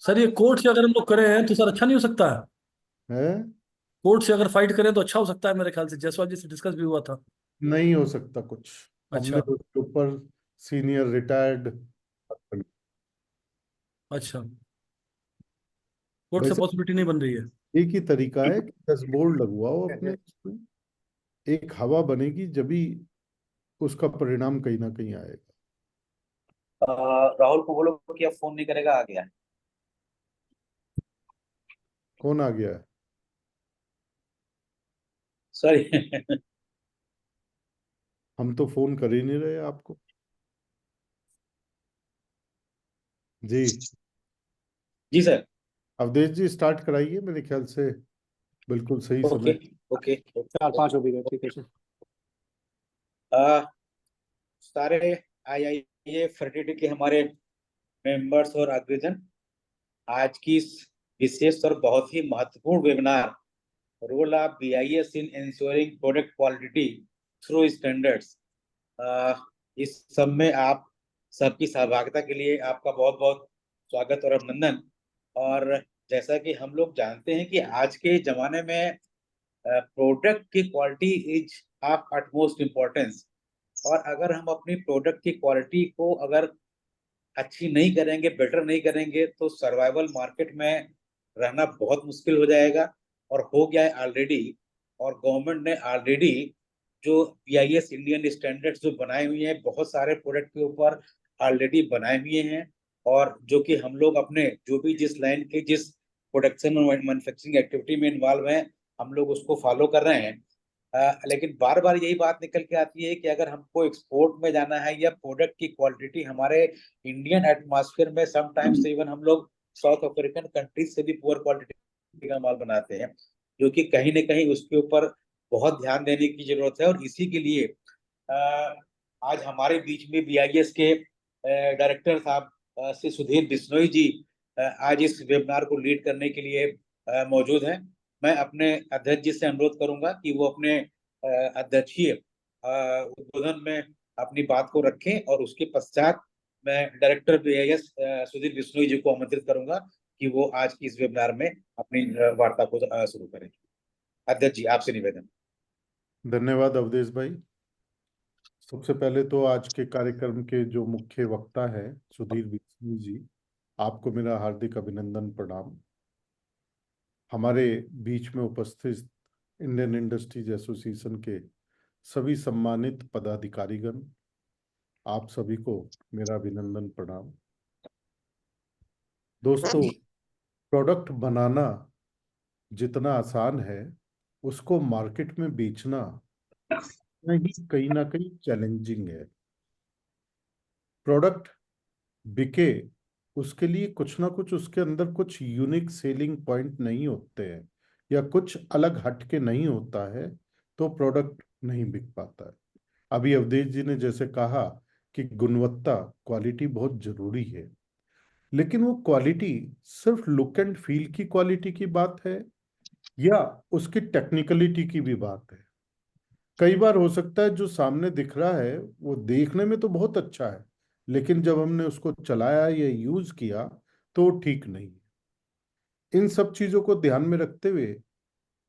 Sir ये court से अगर हम लोग करें हैं तो सर अच्छा नहीं हो सकता है? है। कोर्ट से अगर फाइट करें तो अच्छा हो सकता है मेरे ख्याल से, जायसवाल जी से डिस्कस भी हुआ था। नहीं हो सकता कुछ। हमने अच्छा। उसके ऊपर सीनियर रिटायर्ड। अच्छा। कोर्ट से वैसे पॉसिबिलिटी नहीं बन रही है। एक ही तरीका है कि 10 बोर्ड लगवाओ अपने इसमें, एक हवा बनेगी जब भी उसका परिणाम कहीं ना कहीं आएगा। राहुल को बोलो कि अब फोन नहीं करेगा, आ गया। कौन आ गया है? सॉरी। हम तो फोन कर ही नहीं रहे आपको। जी। जी सर। अवधेश जी स्टार्ट कराइए, मेरे ख्याल से बिल्कुल सही ओके। समय। ओके। 4-5 हो भी गए, ठीक है सर। आ, सारे आईआईए फर्टिलिटी के हमारे मेंबर्स और अग्रजन, आज की इस विशेष और बहुत ही महत्वपूर्ण webinar, role of BIS in ensuring product quality through standards, इस सब में आप सबकी सहभागिता के लिए आपका बहुत बहुत स्वागत और अभिनंदन। और जैसा कि हम लोग जानते हैं कि आज के जमाने में प्रोडक्ट की quality is of utmost importance. और अगर हम अपनी प्रोडक्ट की क्वालिटी को अगर अच्छी नहीं करेंगे, बेटर नहीं करेंगे, तो सर्वाइवल मार्केट में रहना बहुत मुश्किल हो जाएगा। और हो गया है ऑलरेडी। और गवर्नमेंट ने ऑलरेडी जो बीआईएस इंडियन स्टैंडर्ड्स जो बनाए हुए हैं बहुत सारे प्रोडक्ट के ऊपर ऑलरेडी बनाए हुए हैं। और जो कि हम लोग अपने जो भी जिस लाइन के जिस प्रोडक्शन और मैन्युफैक्चरिंग एक्टिविटी में इन्वॉल्व हैं, हम लोग उसको फॉलो कर रहे हैं। लेकिन बार बार यही बात निकल के आती है कि अगर हमको एक्सपोर्ट में जाना है या प्रोडक्ट की क्वालिटी हमारे इंडियन एटमॉस्फेयर में, समटाइम्स इवन हम लोग साउथ अफ्रीकन कंट्रीज से भी पुअर क्वालिटी का माल बनाते हैं, जो कि कहीं ना कहीं उसके ऊपर बहुत ध्यान देने की जरूरत है। और इसी के लिए आज हमारे बीच में बीआईएस के डायरेक्टर साहब श्री सुधीर बिश्नोई जी आज इस वेबिनार को लीड करने के लिए मौजूद हैं। मैं अपने अध्यक्ष जी से अनुरोध करूंगा कि वो अपने अध्यक्षीय उद्बोधन में अपनी बात को रखें, और उसके पश्चात मैं डायरेक्टर बीआईएस सुधीर बिश्नोई जी को आमंत्रित करूंगा कि वो आज की इस वेबिनार में अपनी वार्ता को शुरू करें। अध्यक्ष जी, आपसे निवेदन। धन्यवाद अवधेश भाई। सबसे पहले तो आज के कार्यक्रम के जो मुख्य वक्ता है सुधीर बिस्मी जी, आपको मेरा हार्दिक अभिनंदन प्रणाम। हमारे बीच में उपस्थित इंडियन इंडस्ट्रीज एसोसिएशन के सभी सम्मानित पदाधिकारीगण, आप सभी को मेरा अभिनंदन प्रणाम। दोस्तों, प्रोडक्ट बनाना जितना आसान है, उसको मार्केट में बेचना नहीं कहीं ना कहीं चैलेंजिंग है। प्रोडक्ट बिके, उसके लिए कुछ ना कुछ उसके अंदर कुछ यूनिक सेलिंग पॉइंट नहीं होते हैं या कुछ अलग हटके नहीं होता है, तो प्रोडक्ट नहीं बिक पाता है। अभी अवधेश जी ने जैसे कहा कि गुणवत्ता, क्वालिटी बहुत जरूरी है, लेकिन वो क्वालिटी सिर्फ लुक एंड फील की क्वालिटी की बात है या उसकी टेक्निकलिटी की भी बात है। कई बार हो सकता है जो सामने दिख रहा है वो देखने में तो बहुत अच्छा है, लेकिन जब हमने उसको चलाया या यूज किया तो वो ठीक नहीं है। इन सब चीजों को ध्यान में रखते हुए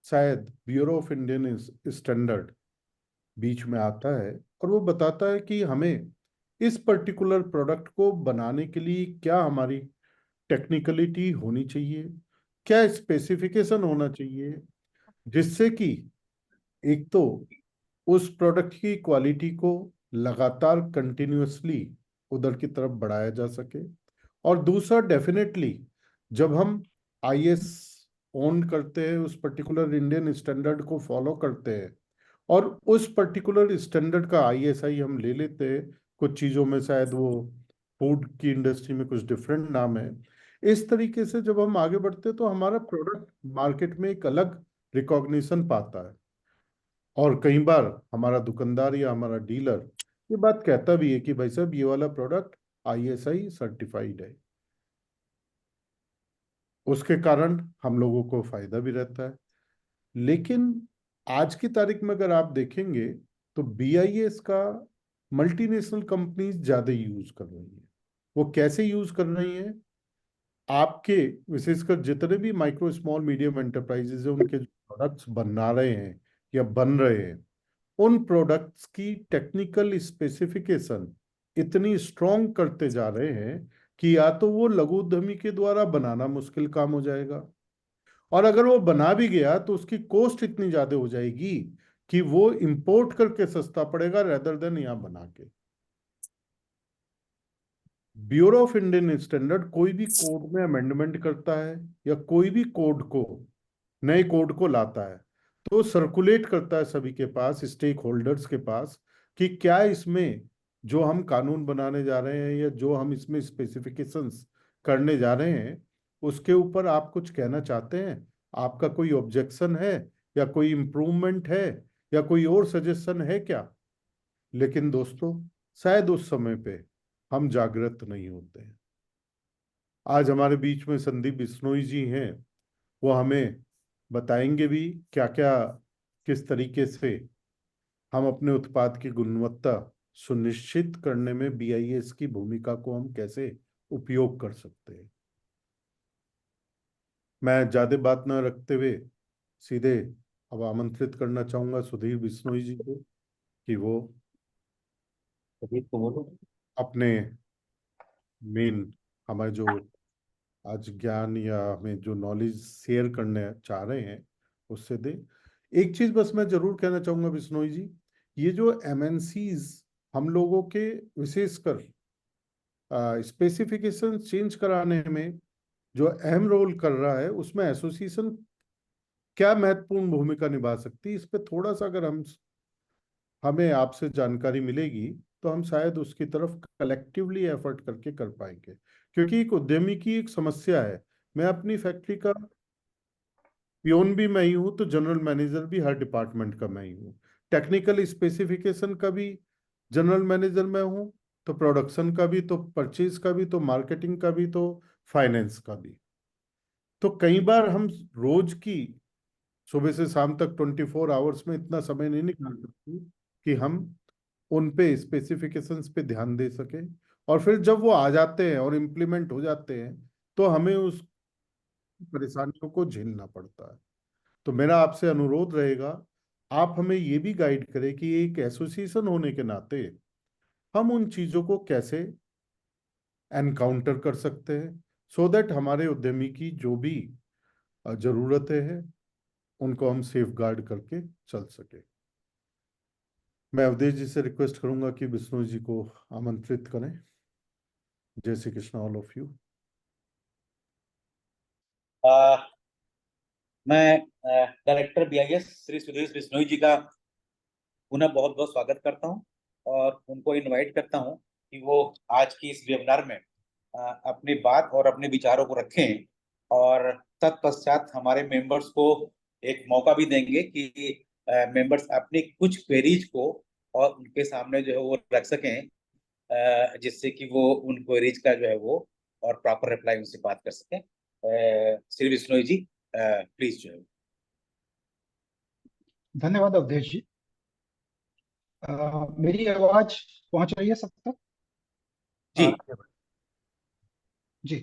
शायद ब्यूरो ऑफ इंडियन स्टैंडर्ड बीच में आता है और वो बताता है कि हमें इस पर्टिकुलर प्रोडक्ट को बनाने के लिए क्या हमारी टेक्निकलिटी होनी चाहिए, क्या स्पेसिफिकेशन होना चाहिए, जिससे कि एक तो उस प्रोडक्ट की क्वालिटी को लगातार कंटिन्यूअसली उधर की तरफ बढ़ाया जा सके। और दूसरा, डेफिनेटली जब हम आईएस ओन करते हैं, उस पर्टिकुलर इंडियन स्टैंडर्ड को फॉलो करते हैं और उस पर्टिकुलर स्टैंडर्ड का आईएसआई हम ले लेते हैं, कुछ चीज़ों में शायद वो फूड की इंडस्ट्री में कुछ डिफरेंट नाम है, इस तरीके से जब हम आगे बढ़ते हैं तो हमारा प्रोडक्ट मार्केट में एक अलग रिकॉग्निशन पाता है। और कई बार हमारा दुकानदार या हमारा डीलर ये बात कहता भी है कि भाई साहब ये वाला प्रोडक्ट आईएसआई सर्टिफाइड है। उसके कारण हम लोगों को फायदा भी रहता है। लेकिन आज की तारीख में अगर आप देखेंगे तो बीआईएस का मल्टीनेशनल कंपनीज ज्यादा यूज कर रही है। वो कैसे यूज कर रही हैं? आपके विशेषकर जितने भी माइक्रो स्मॉल मीडियम एंटरप्राइजेज हैं, उनके जो प्रोडक्ट्स बना रहे हैं या बन रहे हैं, उन प्रोडक्ट्स की टेक्निकल स्पेसिफिकेशन इतनी स्ट्रॉन्ग करते जा रहे हैं कि या तो वो लघु उद्यमी के द्वारा बनाना मुश्किल काम हो जाएगा, और अगर वो बना भी गया तो उसकी कॉस्ट इतनी ज्यादा हो जाएगी कि वो इंपोर्ट करके सस्ता पड़ेगा रेदर देन यहाँ बना के। ब्यूरो ऑफ इंडियन स्टैंडर्ड कोई भी कोड में अमेंडमेंट करता है या कोई भी कोड को, नए कोड को लाता है, तो सर्कुलेट करता है सभी के पास, स्टेक होल्डर्स के पास, कि क्या इसमें जो हम कानून बनाने जा रहे हैं या जो हम इसमें स्पेसिफिकेशंस करने जा रहे हैं उसके ऊपर आप कुछ कहना चाहते हैं, आपका कोई ऑब्जेक्शन है या कोई इम्प्रूवमेंट है या कोई और सजेशन है क्या। लेकिन दोस्तों, शायद उस समय पे हम जागृत नहीं होते हैं। आज हमारे बीच में संदीप बिश्नोई जी हैं, वो हमें बताएंगे भी क्या क्या, किस तरीके से हम अपने उत्पाद की गुणवत्ता सुनिश्चित करने में BIS की भूमिका को हम कैसे उपयोग कर सकते हैं। मैं ज्यादा बात न रखते हुए सीधे अब आमंत्रित करना चाहूंगा सुधीर बिश्नोई जी को कि वो अभी तो बोलो। अपने मेन, हमारे जो आज ज्ञान या हमें जो नॉलेज शेयर करने चाह रहे हैं उससे दे। एक चीज बस मैं जरूर कहना चाहूंगा बिश्नोई जी, ये जो MNCs हम लोगों के विशेषकर स्पेसिफिकेशन चेंज कराने में जो अहम रोल कर रहा है, उसमें एसोसिएशन क्या महत्वपूर्ण भूमिका निभा सकती है, इस पे थोड़ा सा अगर हमें आपसे जानकारी मिलेगी तो हम शायद उसकी तरफ कलेक्टिवली एफर्ट करके कर पाएंगे। क्योंकि एक उद्यमी की एक समस्या है, मैं अपनी फैक्ट्री का पियोन भी मैं ही हूँ तो जनरल मैनेजर भी हर डिपार्टमेंट का मैं ही हूँ, टेक्निकल स्पेसिफिकेशन का भी जनरल मैनेजर मैं हूँ, तो प्रोडक्शन का भी, तो परचेज का भी, तो मार्केटिंग का भी, तो फाइनेंस का भी। तो कई बार हम रोज की सुबह से शाम तक 24 आवर्स में इतना समय नहीं निकाल सकते कि हम उन पे स्पेसिफिकेशंस पे ध्यान दे सके, और फिर जब वो आ जाते हैं और इम्प्लीमेंट हो जाते हैं तो हमें उस परेशानियों को झेलना पड़ता है। तो मेरा आपसे अनुरोध रहेगा, आप हमें ये भी गाइड करें कि एक एसोसिएशन होने के नाते हम उन चीजों को कैसे एनकाउंटर कर सकते हैं, सो दैट हमारे उद्यमी की जो भी जरूरतें हैं उनको हम सेफ गार्ड करके चल सके। मैं अवधेश जी से रिक्वेस्ट करूंगा कि बिश्नोई जी को आमंत्रित करें। जय Shri Krishna all of you. मैं डायरेक्टर BIS श्री सुधीर बिश्नोई जी का पुनः बहुत बहुत स्वागत करता हूं और उनको इनवाइट करता हूं कि वो आज की इस वेबिनार में अपनी बात और अपने विचारों को रखें, और तत्पश्चात हमारे मेंबर्स को एक मौका भी देंगे कि मेंबर्स अपनी कुछ क्वेरीज को और उनके सामने जो है वो रख सकें, जिससे कि वो उन क्वेरीज का जो है वो और प्रॉपर रिप्लाई उनसे बात कर सकें। श्री बिश्नोई जी, प्लीज जो है। धन्यवाद अवधेश जी। मेरी आवाज पहुंच रही है सब तक? जी। जी।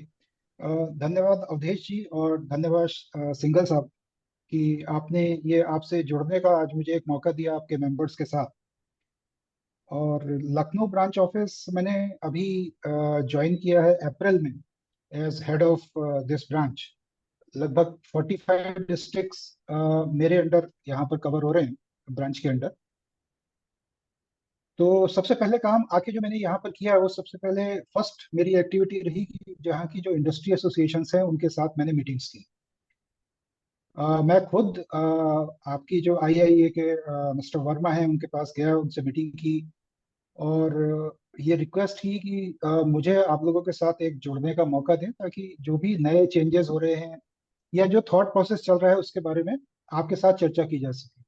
धन्यवाद अवधेश जी और धन्यवाद सिंघल साहब कि आपने ये आपसे जुड़ने का आज मुझे एक मौका दिया आपके मेंबर्स के साथ। और लखनऊ ब्रांच ऑफिस मैंने अभी ज्वाइन किया है अप्रैल में as head of this branch. लगभग 45 डिस्ट्रिक्ट्स मेरे अंडर यहाँ पर कवर हो रहे हैं ब्रांच के अंडर। तो सबसे पहले काम आके जो मैंने यहाँ पर किया है वो सबसे पहले फर्स्ट मेरी एक्टिविटी रही कि जहाँ की जो इंडस्ट्री एसोसिएशंस हैं उनके साथ मैंने मीटिंग्स की। मैं खुद आपकी जो IIA के मिस्टर वर्मा हैं उनके पास गया, उनसे मीटिंग की और ये रिक्वेस्ट की कि मुझे आप लोगों के साथ एक जुड़ने का मौका दें ताकि जो भी नए चेंजेस हो रहे हैं या जो थॉट प्रोसेस चल रहा है उसके बारे में आपके साथ चर्चा की जा सके।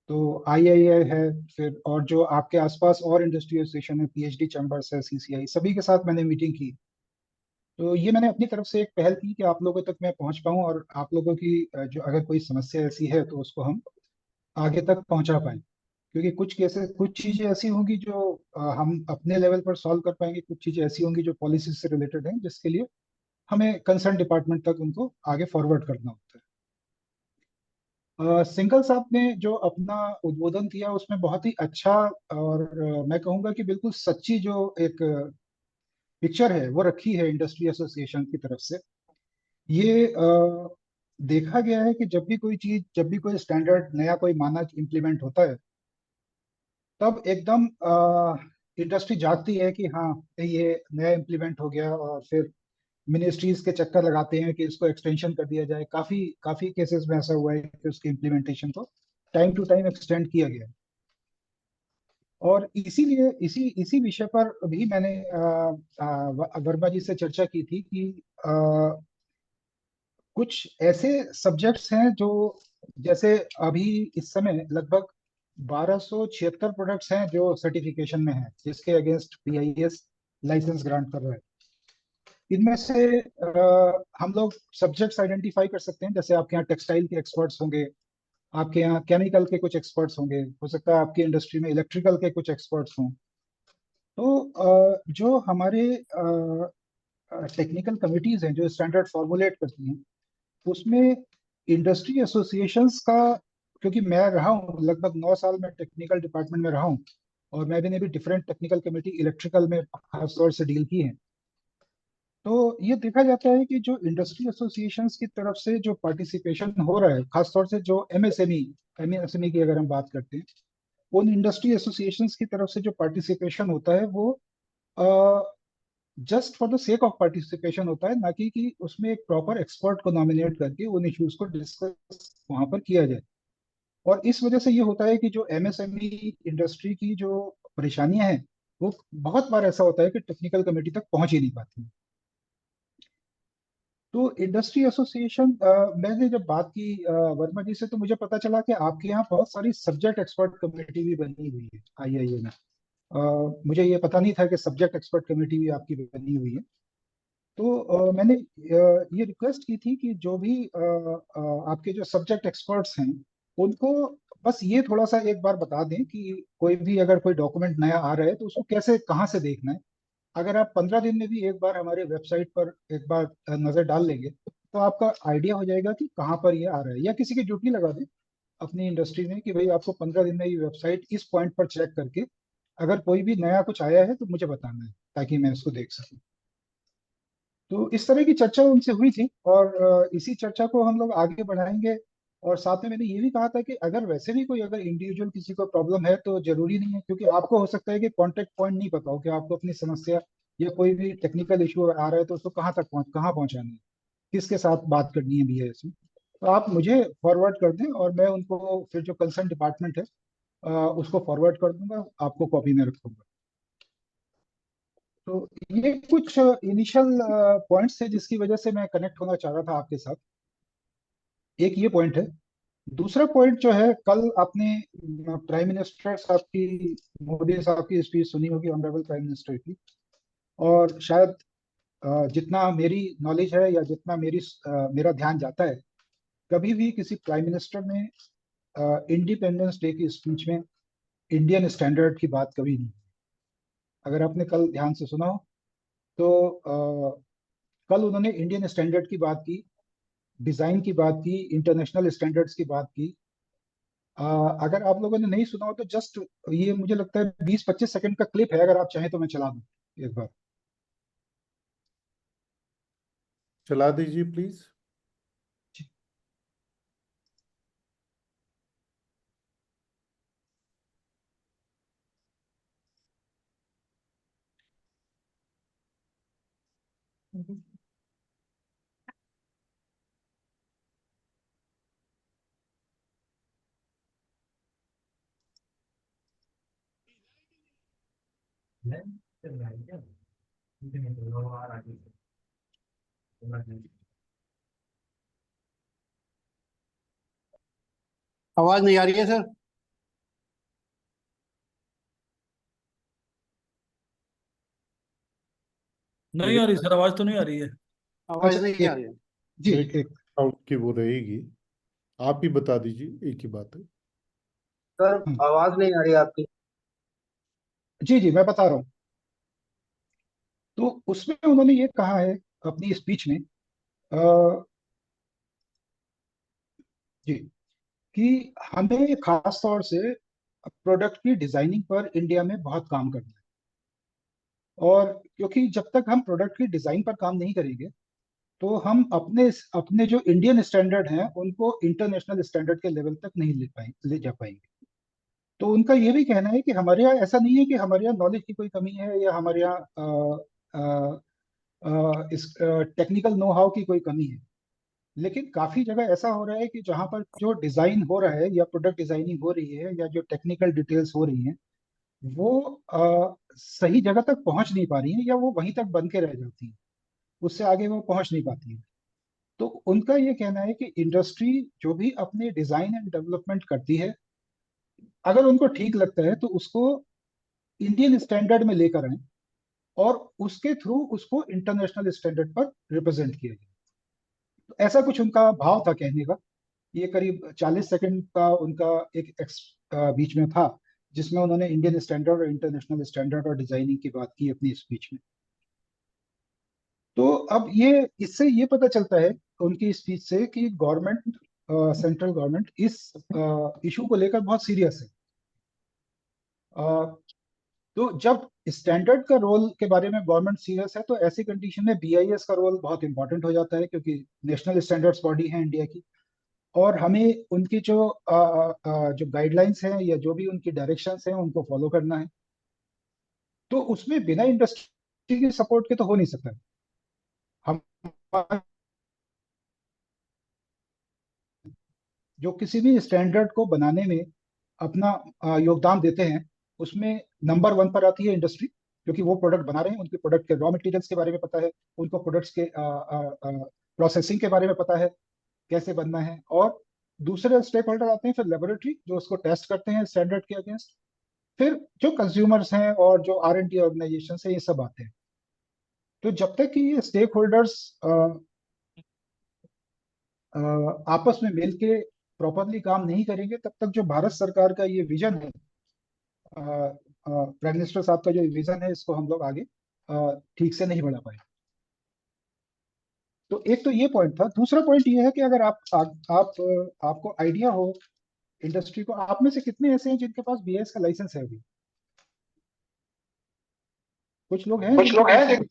तो IIA है, फिर और जो आपके आसपास और इंडस्ट्री एसोसिएशन है, PhD चैम्बर्स है, CCI, सभी के साथ मैंने मीटिंग की। तो ये मैंने अपनी तरफ से एक पहल की कि आप लोगों तक मैं पहुंच पाऊं और आप लोगों की जो अगर कोई समस्या ऐसी है तो उसको हम आगे तक पहुंचा पाएं। क्योंकि कुछ केसेस, कुछ चीजें ऐसी होंगी जो हम अपने लेवल पर सॉल्व कर पाएंगे, कुछ चीजें ऐसी होंगी जो पॉलिसी से रिलेटेड हैं जिसके लिए हमें कंसर्न डिपार्टमेंट तक उनको आगे फॉरवर्ड करना होता है। सिंघल साहब ने जो अपना उद्बोधन किया उसमें बहुत ही अच्छा और मैं कहूँगा कि बिल्कुल सच्ची जो एक पिक्चर है वो रखी है इंडस्ट्री एसोसिएशन की तरफ से। ये देखा गया है कि जब भी कोई स्टैंडर्ड नया कोई मानक इम्प्लीमेंट होता है तब एकदम इंडस्ट्री जागती है कि हाँ ये नया इम्प्लीमेंट हो गया, और फिर मिनिस्ट्रीज के चक्कर लगाते हैं कि इसको एक्सटेंशन कर दिया जाए। काफी काफी केसेस में ऐसा हुआ है कि उसके इम्प्लीमेंटेशन को टाइम टू टाइम एक्सटेंड किया गया है। और इसीलिए इसी इसी विषय पर भी मैंने वर्मा जी से चर्चा की थी कि कुछ ऐसे सब्जेक्ट्स हैं जो, जैसे अभी इस समय लगभग 1276 प्रोडक्ट्स हैं जो सर्टिफिकेशन में हैं, जिसके अगेंस्ट पीआईएस लाइसेंस ग्रांट कर रहा है। इनमें से हम लोग सब्जेक्ट्स आइडेंटिफाई कर सकते हैं, जैसे आपके यहाँ टेक्सटाइल के एक्सपर्ट्स होंगे, आपके यहाँ केमिकल के कुछ एक्सपर्ट्स होंगे, हो सकता है आपकी इंडस्ट्री में इलेक्ट्रिकल के कुछ एक्सपर्ट्स हों। तो जो हमारे टेक्निकल कमिटीज हैं जो स्टैंडर्ड फॉर्मुलेट करती हैं, उसमें इंडस्ट्री एसोसिएशंस का, क्योंकि मैं रहा हूँ लगभग 9 साल में टेक्निकल डिपार्टमेंट में रहा हूँ, और मैंने भी डिफरेंट टेक्निकल कमेटी इलेक्ट्रिकल में खासतौर से डील की है। तो ये देखा जाता है कि जो इंडस्ट्री एसोसिएशंस की तरफ से जो पार्टिसिपेशन हो रहा है, खासतौर से जो एमएसएमई की अगर हम बात करते हैं, उन इंडस्ट्री एसोसिएशंस की तरफ से जो पार्टिसिपेशन होता है वो just for the sake of participation होता है, ना कि उसमें एक प्रॉपर एक्सपर्ट को नॉमिनेट करके उन इश्यूज को डिस्कस वहां पर किया जाए। और इस वजह से ये होता है कि जो एमएसएमई इंडस्ट्री की जो परेशानियां हैं वो बहुत बार ऐसा होता है कि टेक्निकल कमेटी तक पहुंच ही नहीं पाती। तो इंडस्ट्री एसोसिएशन, मैंने जब बात की वर्मा जी से, तो मुझे पता चला कि आपके यहाँ बहुत सारी सब्जेक्ट एक्सपर्ट कमेटी भी बनी हुई है आईआईए में। मुझे ये पता नहीं था कि सब्जेक्ट एक्सपर्ट कमेटी भी आपकी बनी हुई है। तो मैंने ये रिक्वेस्ट की थी कि जो भी आपके जो सब्जेक्ट एक्सपर्ट्स हैं उनको बस ये थोड़ा सा एक बार बता दें कि कोई भी अगर कोई डॉक्यूमेंट नया आ रहा है तो उसको कैसे कहाँ से देखना है। अगर आप 15 दिन में भी एक बार हमारे वेबसाइट पर एक बार नजर डाल लेंगे तो आपका आइडिया हो जाएगा कि कहाँ पर ये आ रहा है, या किसी की ड्यूटी लगा दें अपनी इंडस्ट्री में कि भाई आपको 15 दिन में ये वेबसाइट इस पॉइंट पर चेक करके अगर कोई भी नया कुछ आया है तो मुझे बताना है, ताकि मैं इसको देख सकूं। तो इस तरह की चर्चा उनसे हुई थी, और इसी चर्चा को हम लोग आगे बढ़ाएंगे। और साथ में मैंने ये भी कहा था कि अगर वैसे भी कोई अगर इंडिविजुअल किसी को प्रॉब्लम है तो जरूरी नहीं है, क्योंकि आपको हो सकता है कि कांटेक्ट पॉइंट नहीं पता हो कि आपको अपनी समस्या या कोई भी टेक्निकल इशू आ रहा है तो उसको कहाँ पहुंचाना है, किसके साथ बात करनी है बीएस में। तो आप मुझे फॉरवर्ड कर दें और मैं उनको फिर जो कंसर्न डिपार्टमेंट है उसको फॉरवर्ड कर दूंगा, आपको कॉपी में रखूंगा। तो ये कुछ इनिशियल पॉइंट्स थे जिसकी वजह से मैं कनेक्ट होना चाह रहा था आपके साथ। एक ये पॉइंट है। दूसरा पॉइंट जो है, कल आपने प्राइम मिनिस्टर साहब की, मोदी साहब की स्पीच सुनी होगी, ऑनरेबल प्राइम मिनिस्टर की। और शायद जितना मेरी नॉलेज है या जितना मेरा ध्यान जाता है, कभी भी किसी प्राइम मिनिस्टर ने इंडिपेंडेंस डे की स्पीच में इंडियन स्टैंडर्ड की बात कभी नहीं। अगर आपने कल ध्यान से सुना हो तो कल उन्होंने इंडियन स्टैंडर्ड की बात की, डिजाइन की बात की, इंटरनेशनल स्टैंडर्ड्स की बात की। अगर आप लोगों ने नहीं सुना हो तो जस्ट ये मुझे लगता है 20-25 सेकंड का क्लिप है, अगर आप चाहें तो मैं चला दूं एक बार। चला दीजिए प्लीज। आवाज नहीं आ रही है सर। नहीं आ रही सर, आवाज तो नहीं आ रही है। आवाज अच्छा, नहीं आ एक रही है। जी एक एक आउट की वो रहेगी, आप ही बता दीजिए, एक ही बात है। सर हम्म, आवाज नहीं आ रही आपकी। जी जी मैं बता रहा हूँ। तो उसमें उन्होंने ये कहा है अपनी स्पीच में जी कि हमें खास तौर से प्रोडक्ट की डिजाइनिंग पर इंडिया में बहुत काम करना है। और क्योंकि जब तक हम प्रोडक्ट की डिजाइन पर काम नहीं करेंगे तो हम अपने अपने जो इंडियन स्टैंडर्ड हैं उनको इंटरनेशनल स्टैंडर्ड के लेवल तक नहीं ले जा पाएंगे। तो उनका ये भी कहना है कि हमारे यहाँ ऐसा नहीं है कि हमारे यहाँ नॉलेज की कोई कमी है या हमारे यहाँ इस टेक्निकल नो हाउ की कोई कमी है, लेकिन काफी जगह ऐसा हो रहा है कि जहां पर जो डिजाइन हो रहा है या प्रोडक्ट डिजाइनिंग हो रही है या जो टेक्निकल डिटेल्स हो रही हैं वो सही जगह तक पहुंच नहीं पा रही हैं या वो वहीं तक बन के रह जाती हैं, उससे आगे वो पहुंच नहीं पाती हैं। तो उनका ये कहना है कि इंडस्ट्री जो भी अपने डिजाइन एंड डेवलपमेंट करती है अगर उनको ठीक लगता है तो उसको इंडियन स्टैंडर्ड में लेकर आए और उसके थ्रू उसको इंटरनेशनल स्टैंडर्ड पर रिप्रेजेंट किया जाए। तो ऐसा कुछ उनका भाव था कहने का। ये करीब 40 सेकंड का उनका एक बीच में था जिसमें उन्होंने इंडियन स्टैंडर्ड और इंटरनेशनल स्टैंडर्ड और डिजाइनिंग की बात की अपनी स्पीच में। तो अब ये इससे ये पता चलता है उनकी स्पीच से कि गवर्नमेंट सेंट्रल गवर्नमेंट इस इशू को लेकर बहुत सीरियस है। तो जब स्टैंडर्ड का रोल के बारे में गवर्नमेंट सीरियस है तो ऐसी कंडीशन में बीआईएस का रोल बहुत इंपॉर्टेंट हो जाता है क्योंकि नेशनल स्टैंडर्ड्स बॉडी है इंडिया की और हमें उनकी जो गाइडलाइंस हैं या जो भी उनकी डायरेक्शंस हैं उनको फॉलो करना है। तो उसमें बिना इंडस्ट्री के सपोर्ट के तो हो नहीं सकता। हम जो किसी भी स्टैंडर्ड को बनाने में अपना योगदान देते हैं उसमें नंबर 1 पर आती है इंडस्ट्री, क्योंकि वो प्रोडक्ट बना रहे हैं, उनके प्रोडक्ट के रॉ मटेरियल्स के बारे में पता है, उनको प्रोडक्ट्स के प्रोसेसिंग के बारे में पता है कैसे बनना है। और दूसरे स्टेक होल्डर आते हैं फिर लेबोरेटरी जो उसको टेस्ट करते हैं स्टैंडर्ड के अगेंस्ट, फिर जो कंज्यूमर्स हैं और जो R&D ऑर्गेनाइजेशन है ये सब आते हैं। तो जब तक कि ये स्टेक होल्डर्स आपस में मिल के प्रॉपरली काम नहीं करेंगे तब तक जो भारत सरकार का ये विजन है, प्राइम मिनिस्टर साहब का जो विजन है, इसको हम लोग आगे ठीक से नहीं बढ़ा पाए। तो एक तो ये पॉइंट था। दूसरा पॉइंट ये है कि अगर आपको आइडिया हो इंडस्ट्री को, आप में से कितने ऐसे हैं जिनके पास बीआईएस का लाइसेंस है अभी? कुछ लोग हैं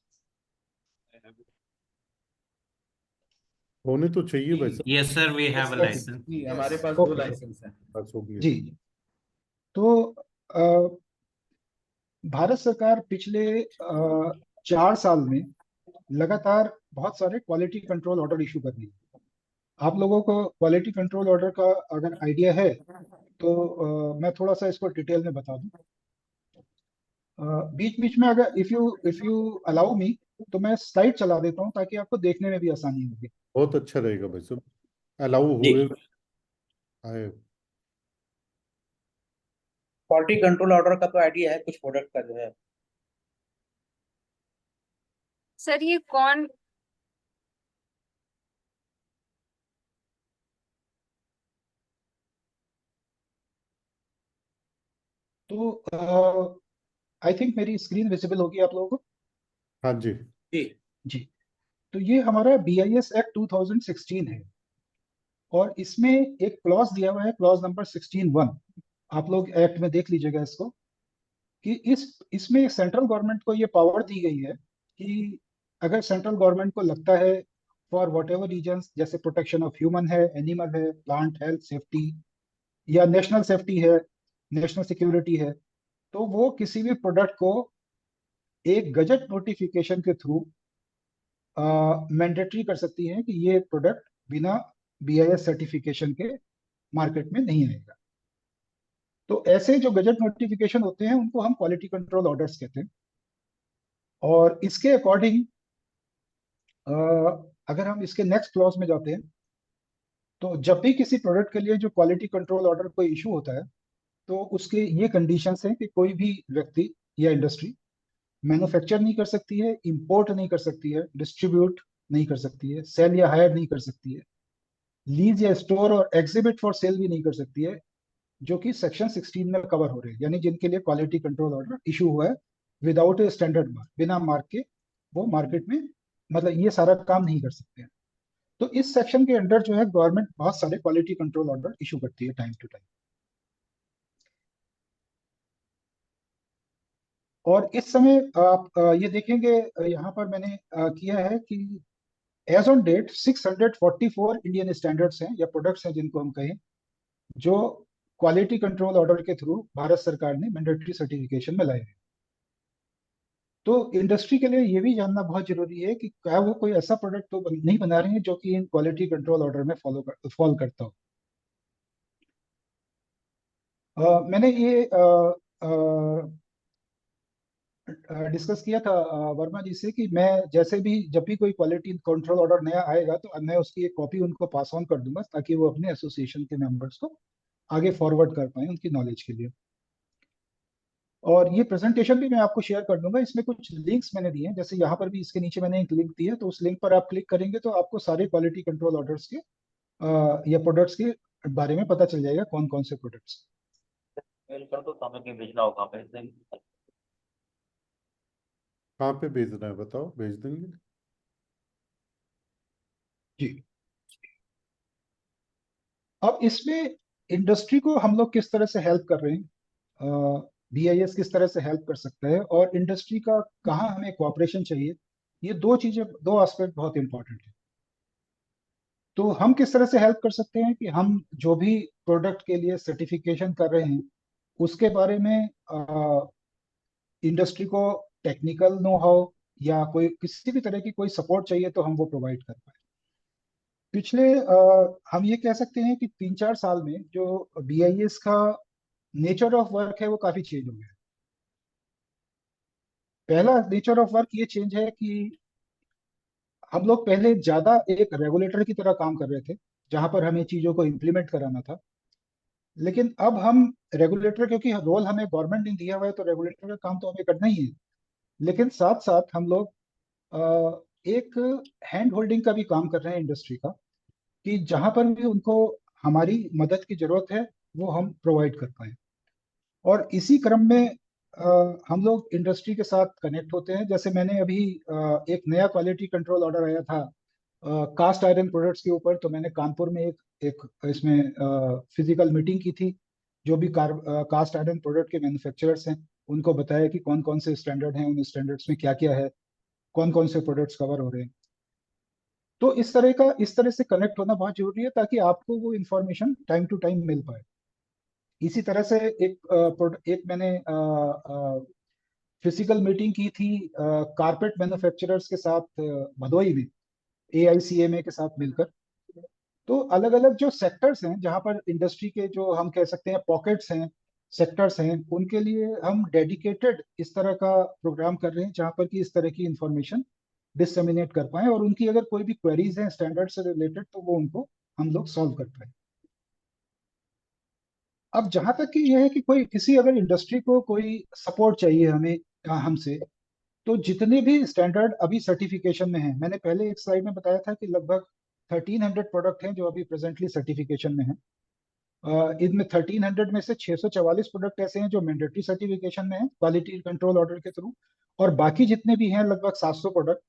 होने तो चाहिए भाई साहब। Yes, sir, we have a license. जी हमारे पास Okay. 2 लाइसेंस हैं। बस हो गया। जी। तो भारत सरकार पिछले 4 साल में लगातार बहुत सारे क्वालिटी कंट्रोल ऑर्डर इशू कर रही है। आप लोगों को क्वालिटी कंट्रोल ऑर्डर का अगर आइडिया है तो मैं थोड़ा सा इसको डिटेल में बता दूं। बीच बीच में अगर इफ यू अलाउ मी तो मैं स्लाइड चला देता हूं ताकि आपको देखने में भी आसानी होगी। बहुत अच्छा रहेगा भाई साहब, अलाउ जी। हुए आए। क्वालिटी कंट्रोल ऑर्डर का तो आइडिया है कुछ प्रोडक्ट का जो है। सर ये कौन तो आई थिंक मेरी स्क्रीन विजिबल होगी आप लोगों को। हाँ जी। जी। जी। तो ये हमारा BIS एक्ट 2016 है और इसमें एक क्लॉज दिया हुआ है, क्लॉज नंबर 16(1). आप लोग एक्ट में देख लीजिएगा इसको कि इसमें सेंट्रल गवर्नमेंट को ये पावर दी गई है कि अगर सेंट्रल गवर्नमेंट को लगता है फॉर वॉट एवर रीजन्स, जैसे प्रोटेक्शन ऑफ ह्यूमन है, एनिमल है, प्लांट हेल्थ सेफ्टी या नेशनल सेफ्टी है, नेशनल सिक्योरिटी है, तो वो किसी भी प्रोडक्ट को एक गजट नोटिफिकेशन के थ्रू मैंडेटरी कर सकती है कि ये प्रोडक्ट बिना BIS सर्टिफिकेशन के मार्केट में नहीं आएगा। तो ऐसे जो गजट नोटिफिकेशन होते हैं उनको हम क्वालिटी कंट्रोल ऑर्डर्स कहते हैं। और इसके अकॉर्डिंग अगर हम इसके नेक्स्ट क्लॉज में जाते हैं तो जब भी किसी प्रोडक्ट के लिए जो क्वालिटी कंट्रोल ऑर्डर कोई इशू होता है तो उसके ये कंडीशंस हैं कि कोई भी व्यक्ति या इंडस्ट्री मैन्युफैक्चर नहीं कर सकती है, इंपोर्ट नहीं कर सकती है, डिस्ट्रीब्यूट नहीं कर सकती है, सेल या हायर नहीं कर सकती है, लीज या स्टोर और एग्जिबिट फॉर सेल भी नहीं कर सकती है, जो कि सेक्शन 16 में कवर हो रहे हैं, यानी जिनके लिए क्वालिटी कंट्रोल ऑर्डर इशू हुआ है विदाउट ए स्टैंडर्ड मार्क, बिना मार्क के वो मार्केट में मतलब ये सारा काम नहीं कर सकते हैं। तो इस सेक्शन के अंडर जो है गवर्नमेंट बहुत सारे क्वालिटी कंट्रोल ऑर्डर इशू करती है टाइम टू टाइम। और इस समय आप ये देखेंगे यहाँ पर मैंने किया है कि as on date 644 Indian standards हैं या प्रोडक्ट्स हैं जिनको हम कहें, जो क्वालिटी कंट्रोल ऑर्डर के थ्रू भारत सरकार ने मैंडेटरी सर्टिफिकेशन में लाए हैं। तो इंडस्ट्री के लिए ये भी जानना बहुत जरूरी है कि क्या वो कोई ऐसा प्रोडक्ट तो नहीं बना रहे हैं जो कि इन क्वालिटी कंट्रोल ऑर्डर में फॉल करता हो। मैंने ये डिस्कस किया था वर्मा जी से कि मैं जैसे भी जब भी कोई क्वालिटी कंट्रोल ऑर्डर नया आएगा तो मैं उसकी एक कॉपी उनको पास ऑन कर दूंगा ताकि वो अपने एसोसिएशन के मेंबर्स को आगे फॉरवर्ड कर पाए उनकी नॉलेज के लिए। और ये प्रेजेंटेशन भी मैं आपको शेयर कर दूंगा, इसमें कुछ लिंक्स मैंने दिए हैं, जैसे यहाँ पर भी इसके नीचे मैंने एक लिंक दी है, तो उस लिंक पर आप क्लिक करेंगे तो आपको सारे क्वालिटी कंट्रोल ऑर्डर्स के या प्रोडक्ट्स के बारे में पता चल जाएगा कौन कौन से प्रोडक्ट्स। मेल कर दो तो हमें कहीं भेजना होगा, भेज देंगे। कहाँ पे भेजना है बताओ, भेज देंगे। जी। अब इसमें इंडस्ट्री को हम लोग किस तरह से हेल्प कर रहे हैं, बीआईएस किस तरह से हेल्प कर सकता है और इंडस्ट्री का कहाँ हमें कोऑपरेशन चाहिए, ये दो चीजें, दो एस्पेक्ट बहुत इंपॉर्टेंट है। तो हम किस तरह से हेल्प कर सकते हैं कि हम जो भी प्रोडक्ट के लिए सर्टिफिकेशन कर रहे हैं उसके बारे में इंडस्ट्री को टेक्निकल नो हाउ या कोई किसी भी तरह की कोई सपोर्ट चाहिए तो हम वो प्रोवाइड कर पाए। पिछले हम ये कह सकते हैं कि 3-4 साल में जो बीआईएस का नेचर ऑफ वर्क है वो काफी चेंज हो गया है। पहला नेचर ऑफ वर्क ये चेंज है कि हम लोग पहले ज्यादा एक रेगुलेटर की तरह काम कर रहे थे जहां पर हमें चीजों को इम्प्लीमेंट कराना था, लेकिन अब हम रेगुलेटर, क्योंकि रोल हमें गवर्नमेंट ने दिया हुआ है तो रेगुलेटर का काम तो हमें करना ही है, लेकिन साथ साथ हम लोग एक हैंड होल्डिंग का भी काम कर रहे हैं इंडस्ट्री का, कि जहां पर भी उनको हमारी मदद की जरूरत है वो हम प्रोवाइड कर पाए। और इसी क्रम में हम लोग इंडस्ट्री के साथ कनेक्ट होते हैं। जैसे मैंने अभी एक नया क्वालिटी कंट्रोल ऑर्डर आया था कास्ट आयरन प्रोडक्ट्स के ऊपर, तो मैंने कानपुर में एक इसमें फिजिकल मीटिंग की थी। जो भी कास्ट आयरन प्रोडक्ट के मैन्युफैक्चरर्स हैं उनको बताया कि कौन कौन से स्टैंडर्ड हैं, उन स्टैंडर्ड्स में क्या क्या है, कौन कौन से प्रोडक्ट्स कवर हो रहे हैं। तो इस तरह से कनेक्ट होना बहुत जरूरी है ताकि आपको वो इंफॉर्मेशन टाइम टू टाइम मिल पाए। इसी तरह से एक मैंने फिजिकल मीटिंग की थी कारपेट मैन्युफैक्चरर्स के साथ भदोई में, AICMA के साथ मिलकर। तो अलग अलग जो सेक्टर्स हैं जहां पर इंडस्ट्री के जो हम कह सकते हैं पॉकेट्स हैं, सेक्टर्स हैं, उनके लिए हम डेडिकेटेड इस तरह का प्रोग्राम कर रहे हैं जहां पर कि इस तरह की इंफॉर्मेशन डिसमिनेट कर पाए और उनकी अगर कोई भी क्वेरीज हैं स्टैंडर्ड से रिलेटेड तो वो उनको हम लोग सॉल्व कर पाए। अब जहां तक कि यह है कि कोई किसी अगर इंडस्ट्री को कोई सपोर्ट चाहिए हमें हमसे, तो जितने भी स्टैंडर्ड अभी सर्टिफिकेशन में हैं, मैंने पहले एक स्लाइड में बताया था कि लगभग 1300 प्रोडक्ट हैं जो अभी प्रेजेंटली सर्टिफिकेशन में हैं। इनमें 1300 में से 644 प्रोडक्ट ऐसे हैं जो मैंडेटरी सर्टिफिकेशन में हैं क्वालिटी कंट्रोल ऑर्डर के थ्रू, और बाकी जितने भी हैं लगभग 700 प्रोडक्ट,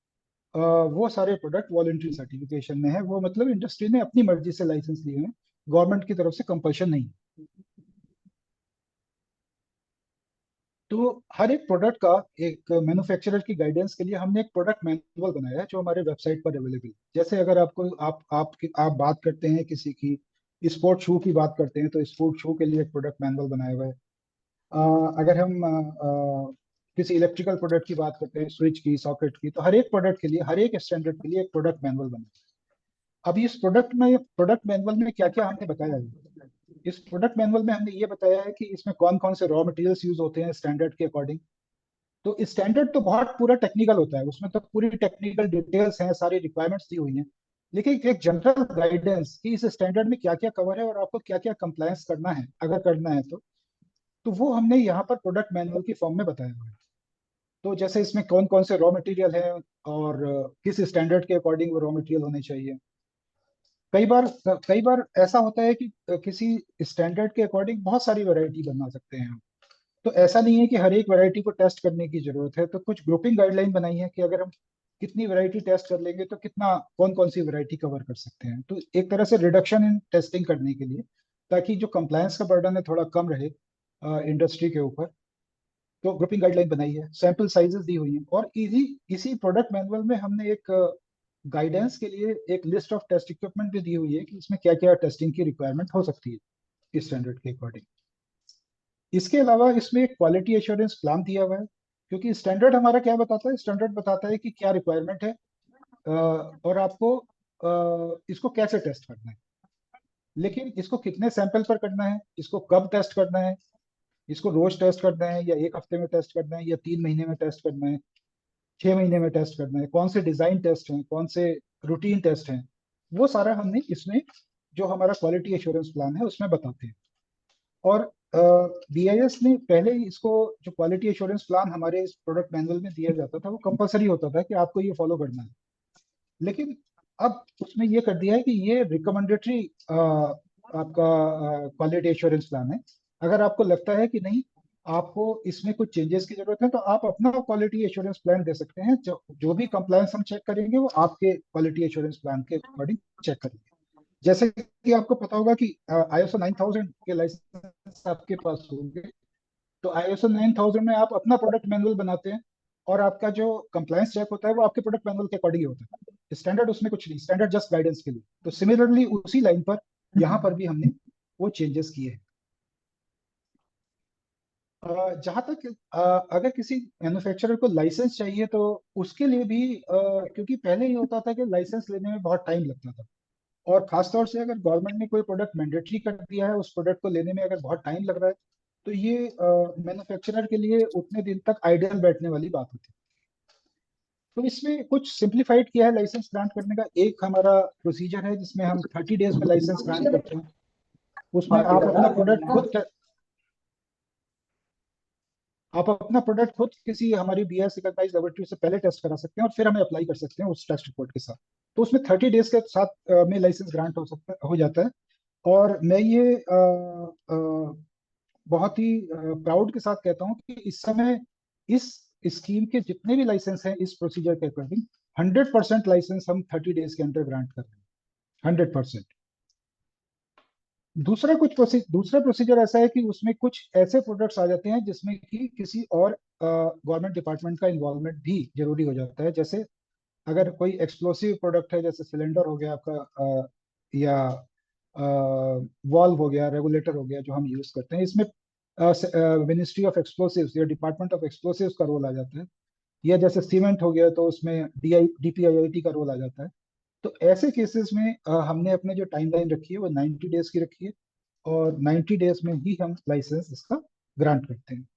वो सारे प्रोडक्ट वॉलंटरी सर्टिफिकेशन में है। वो मतलब इंडस्ट्री ने अपनी मर्जी से लाइसेंस लिए हैं, गवर्नमेंट की तरफ से कंपल्शन नहीं। तो हर एक प्रोडक्ट का एक मैन्युफैक्चरर की गाइडेंस के लिए हमने एक प्रोडक्ट मैनुअल बनाया है जो हमारे वेबसाइट पर अवेलेबल है। जैसे अगर आपको आप बात करते हैं किसी की स्पोर्ट शू की बात करते हैं तो स्पोर्ट शू के लिए एक प्रोडक्ट मैनुअल बनाया हुआ है। अगर हम किसी इलेक्ट्रिकल प्रोडक्ट की बात करते हैं, स्विच की, सॉकेट की, तो हर एक प्रोडक्ट के लिए, हर एक स्टैंडर्ड के लिए एक प्रोडक्ट मैनुअल बना है। अब इस प्रोडक्ट मैनुअल में क्या क्या हमने बताया है, इस प्रोडक्ट मैनुअल में हमने ये बताया है कि इसमें कौन कौन से रॉ मटेरियल्स यूज होते हैं स्टैंडर्ड के अकॉर्डिंग। तो स्टैंडर्ड तो बहुत पूरा टेक्निकल होता है, उसमें तो पूरी टेक्निकल डिटेल्स हैं, सारी रिक्वायरमेंट्स दी हुई हैं, लेकिन एक जनरल गाइडेंस कि इस स्टैंडर्ड में क्या क्या कवर है और आपको क्या क्या कंप्लायंस करना है अगर करना है तो वो हमने यहाँ पर प्रोडक्ट मैनुअल की फॉर्म में बताया हुआ है। तो जैसे इसमें कौन कौन से रॉ मटेरियल है और किस स्टैंडर्ड के अकॉर्डिंग वो रॉ मटेरियल होने चाहिए। कई बार ऐसा होता है कि किसी स्टैंडर्ड के अकॉर्डिंग बहुत सारी वैरायटी बना सकते हैं हम। तो ऐसा नहीं है कि हर एक वैरायटी को टेस्ट करने की जरूरत है, तो कुछ ग्रुपिंग गाइडलाइन बनाई है कि अगर हम कितनी वैरायटी टेस्ट कर लेंगे तो कितना कौन कौन सी वैरायटी कवर कर सकते हैं। तो एक तरह से रिडक्शन इन टेस्टिंग करने के लिए, ताकि जो कंप्लायंस का बर्डन है थोड़ा कम रहे इंडस्ट्री के ऊपर, तो ग्रुपिंग गाइडलाइन बनाई है, सैंपल साइजेस दी हुई हैं, और इसी प्रोडक्ट मैनुअल में हमने एक गाइडेंस के लिए एक लिस्ट ऑफ टेस्ट इक्विपमेंट भी दी हुई है कि इसमें क्या क्या टेस्टिंग की रिक्वायरमेंट हो सकती है इस स्टैंडर्ड के अकॉर्डिंग। इसके अलावा इसमें एक क्वालिटी एश्योरेंस प्लान दिया हुआ है, क्योंकि स्टैंडर्ड हमारा क्या बताता है, स्टैंडर्ड बताता है कि क्या रिक्वायरमेंट है और आपको इसको कैसे टेस्ट करना है, लेकिन इसको कितने सैंपल पर करना है, इसको कब टेस्ट करना है, इसको रोज टेस्ट करना है या एक हफ्ते में टेस्ट करना है या 3 महीने में टेस्ट करना है, 6 महीने में टेस्ट करना है, कौन से डिजाइन टेस्ट हैं, कौन से रूटीन टेस्ट हैं, वो सारा हमने इसमें जो हमारा क्वालिटी एश्योरेंस प्लान है उसमें बताते हैं। और BIS ने पहले ही इसको, जो क्वालिटी एश्योरेंस प्लान हमारे इस प्रोडक्ट मैनुअल में दिया जाता था वो कंपलसरी होता था कि आपको ये फॉलो करना है, लेकिन अब उसमें ये कर दिया है कि ये रिकमेंडेटरी आपका क्वालिटी एश्योरेंस प्लान है। अगर आपको लगता है कि नहीं आपको इसमें कुछ चेंजेस की जरूरत है तो आप अपना क्वालिटी एश्योरेंस प्लान दे सकते हैं। जो भी कंप्लायंस हम चेक करेंगे वो आपके क्वालिटी एश्योरेंस प्लान के अकॉर्डिंग चेक करेंगे। जैसे कि आपको पता होगा कि ISO 9000 के लाइसेंस आपके पास होंगे, तो ISO 9000 में आप अपना प्रोडक्ट मैनुअल बनाते हैं और आपका जो कंप्लायंस चेक होता है वो आपके प्रोडक्ट मैनुअल के अकॉर्डिंग ही होता है। स्टैंडर्ड उसमें कुछ नहीं, स्टैंडर्ड जस्ट गाइडेंस के लिए। तो सिमिलरली उसी लाइन पर यहाँ पर भी हमने वो चेंजेस किए हैं। जहां तक अगर किसी मैन्युफैक्चरर को लाइसेंस चाहिए तो उसके लिए भी क्योंकि पहले ये होता था कि लाइसेंस लेने में बहुत टाइम लगता था, और खासतौर से अगर गवर्नमेंट ने कोई प्रोडक्ट मैंडेटरी कर दिया है, उस प्रोडक्ट को लेने में अगर बहुत टाइम लग रहा है तो ये मैन्युफैक्चरर के लिए उतने दिन तक आइडियल बैठने वाली बात होती है। तो इसमें कुछ सिंप्लीफाइड किया है लाइसेंस ग्रांट करने का। एक हमारा प्रोसीजर है जिसमें हम 30 डेज में लाइसेंस ग्रांट करते हैं। उसमें आप अपना प्रोडक्ट खुद किसी हमारी BIS रिकॉग्नाइज्ड लेबोरेटरी से पहले टेस्ट करा सकते हैं और फिर हमें अप्लाई कर सकते हैं उस टेस्ट रिपोर्ट के साथ। तो उसमें 30 डेज के साथ में लाइसेंस ग्रांट हो जाता है। और मैं ये बहुत ही प्राउड के साथ कहता हूँ कि इस समय इस स्कीम के जितने भी लाइसेंस हैं इस प्रोसीजर के अकॉर्डिंग 100% लाइसेंस हम 30 डेज के अंदर ग्रांट कर रहे हैं, 100%। दूसरा प्रोसीजर ऐसा है कि उसमें कुछ ऐसे प्रोडक्ट्स आ जाते हैं जिसमें कि किसी और गवर्नमेंट डिपार्टमेंट का इन्वॉल्वमेंट भी जरूरी हो जाता है। जैसे अगर कोई एक्सप्लोसिव प्रोडक्ट है, जैसे सिलेंडर हो गया आपका, या वॉल्व हो गया, रेगुलेटर हो गया जो हम यूज करते हैं, इसमें मिनिस्ट्री ऑफ एक्सप्लोसिव्स या डिपार्टमेंट ऑफ एक्सप्लोसिव्स का रोल आ जाता है। या जैसे सीमेंट हो गया तो उसमें DPIIT का रोल आ जाता है। तो ऐसे केसेस में हमने अपने जो टाइमलाइन रखी है वो 90 डेज की रखी है, और 90 डेज में ही हम लाइसेंस इसका ग्रांट करते हैं।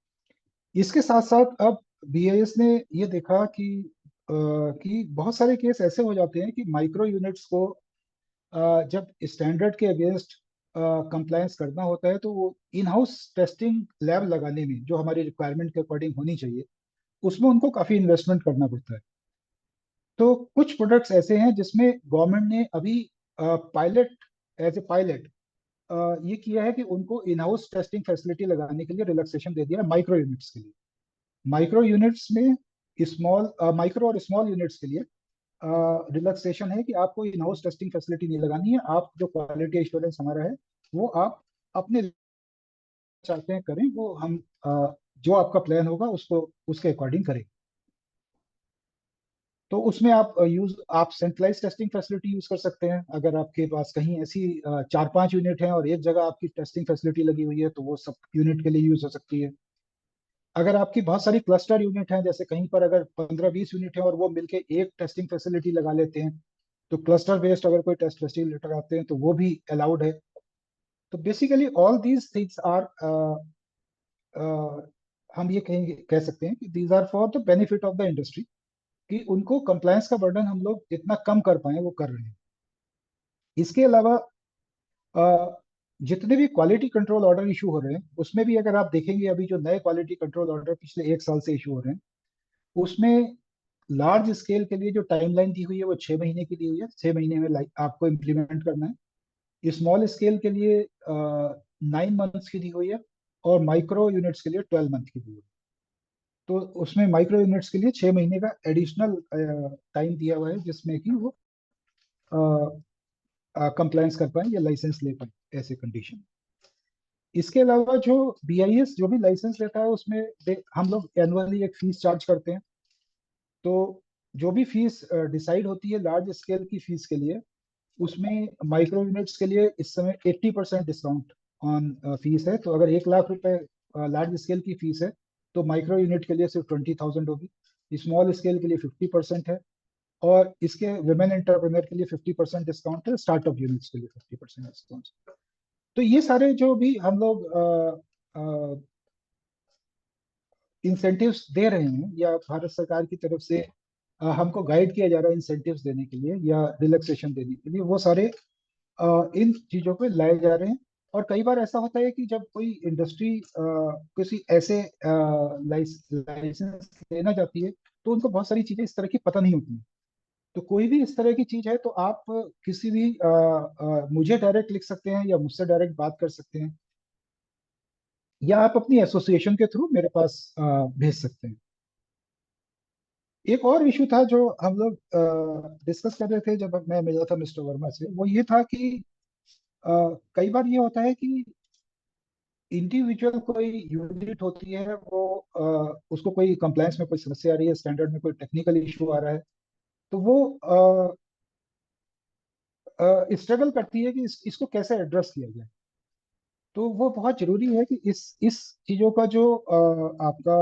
इसके साथ साथ अब BIS ने ये देखा कि बहुत सारे केस ऐसे हो जाते हैं कि माइक्रो यूनिट्स को जब स्टैंडर्ड के अगेंस्ट कंप्लायंस करना होता है तो वो इन हाउस टेस्टिंग लैब लगाने में जो हमारी रिक्वायरमेंट के अकॉर्डिंग होनी चाहिए उसमें उनको काफी इन्वेस्टमेंट करना पड़ता है। तो कुछ प्रोडक्ट्स ऐसे हैं जिसमें गवर्नमेंट ने अभी एज ए पायलट ये किया है कि उनको इन हाउस टेस्टिंग फैसिलिटी लगाने के लिए रिलैक्सेशन दे दिया माइक्रो यूनिट्स के लिए। माइक्रो यूनिट्स में माइक्रो और स्मॉल यूनिट्स के लिए रिलैक्सेशन है कि आपको इन हाउस टेस्टिंग फैसिलिटी नहीं लगानी है। आप जो क्वालिटी एश्योरेंस हमारा है वो आप अपने चाहते हैं करें, वो हम जो आपका प्लान होगा उसको उसके अकॉर्डिंग करें। तो उसमें आप सेंट्रलाइज टेस्टिंग फैसिलिटी यूज कर सकते हैं। अगर आपके पास कहीं ऐसी 4-5 यूनिट हैं और एक जगह आपकी टेस्टिंग फैसिलिटी लगी हुई है तो वो सब यूनिट के लिए यूज हो सकती है। अगर आपकी बहुत सारी क्लस्टर यूनिट हैं, जैसे कहीं पर अगर 15-20 यूनिट है और वो मिलके एक टेस्टिंग फैसिलिटी लगा लेते हैं, तो क्लस्टर बेस्ड अगर कोई टेस्ट फैसिलिटेटर आते हैं तो वो भी अलाउड है। तो basically all these things are हम ये कह सकते हैं कि these are for the benefit of the industry, कि उनको कंप्लायंस का बर्डन हम लोग जितना कम कर पाए वो कर रहे हैं। इसके अलावा जितने भी क्वालिटी कंट्रोल ऑर्डर इशू हो रहे हैं उसमें भी अगर आप देखेंगे अभी जो नए क्वालिटी कंट्रोल ऑर्डर पिछले 1 साल से इशू हो रहे हैं उसमें लार्ज स्केल के लिए जो टाइमलाइन दी हुई है वो 6 महीने की दी हुई है, 6 महीने में आपको इम्प्लीमेंट करना है। स्मॉल स्केल के लिए 9 मंथ्स की दी हुई है और माइक्रो यूनिट्स के लिए 12 मंथ की दी हुई है। तो उसमें माइक्रो यूनिट्स के लिए 6 महीने का एडिशनल टाइम दिया हुआ है, जिसमें कि वो कंप्लायंस कर पाए या लाइसेंस ले पाए ऐसे कंडीशन। इसके अलावा जो BIS जो भी लाइसेंस लेता है उसमें हम लोग एनुअली एक फीस चार्ज करते हैं। तो जो भी फीस डिसाइड होती है लार्ज स्केल की फीस के लिए, उसमें माइक्रो यूनिट्स के लिए इस समय 80% डिस्काउंट ऑन फीस है। तो अगर 1 लाख रुपए लार्ज स्केल की फीस है तो माइक्रो यूनिट के लिए सिर्फ 20,000 होगी। स्मॉल स्केल के लिए 50% है, और इसके विमेन एंटरप्रेन्योर के लिए 50% डिस्काउंट है, स्टार्टअप यूनिट्स के लिए 50% डिस्काउंट। तो ये सारे जो भी हम लोग इंसेंटिव्स दे रहे हैं या भारत सरकार की तरफ से हमको गाइड किया जा रहा है इंसेंटिव्स देने के लिए या रिलैक्सेशन देने के लिए, वो सारे इन चीजों पे लाए जा रहे हैं। और कई बार ऐसा होता है कि जब कोई इंडस्ट्री किसी ऐसे लाइसेंस लेना चाहती है तो उनको बहुत सारी चीजें इस तरह की पता नहीं होती हैं। तो कोई भी इस तरह की चीज है तो आप किसी भी मुझे डायरेक्ट लिख सकते हैं या मुझसे डायरेक्ट बात कर सकते हैं, या आप अपनी एसोसिएशन के थ्रू मेरे पास भेज सकते हैं। एक और इशू था जो हम लोग डिस्कस कर रहे थे जब मैं मिला था मिस्टर वर्मा से, वो ये था कि कई बार ये होता है कि इंडिविजुअल कोई यूनिट होती है, वो उसको कोई कंप्लायंस में कोई समस्या आ रही है, स्टैंडर्ड में कोई टेक्निकल इशू आ रहा है, तो वो स्ट्रगल करती है कि इसको कैसे एड्रेस किया जाए। तो वो बहुत जरूरी है कि इस चीजों का जो आपका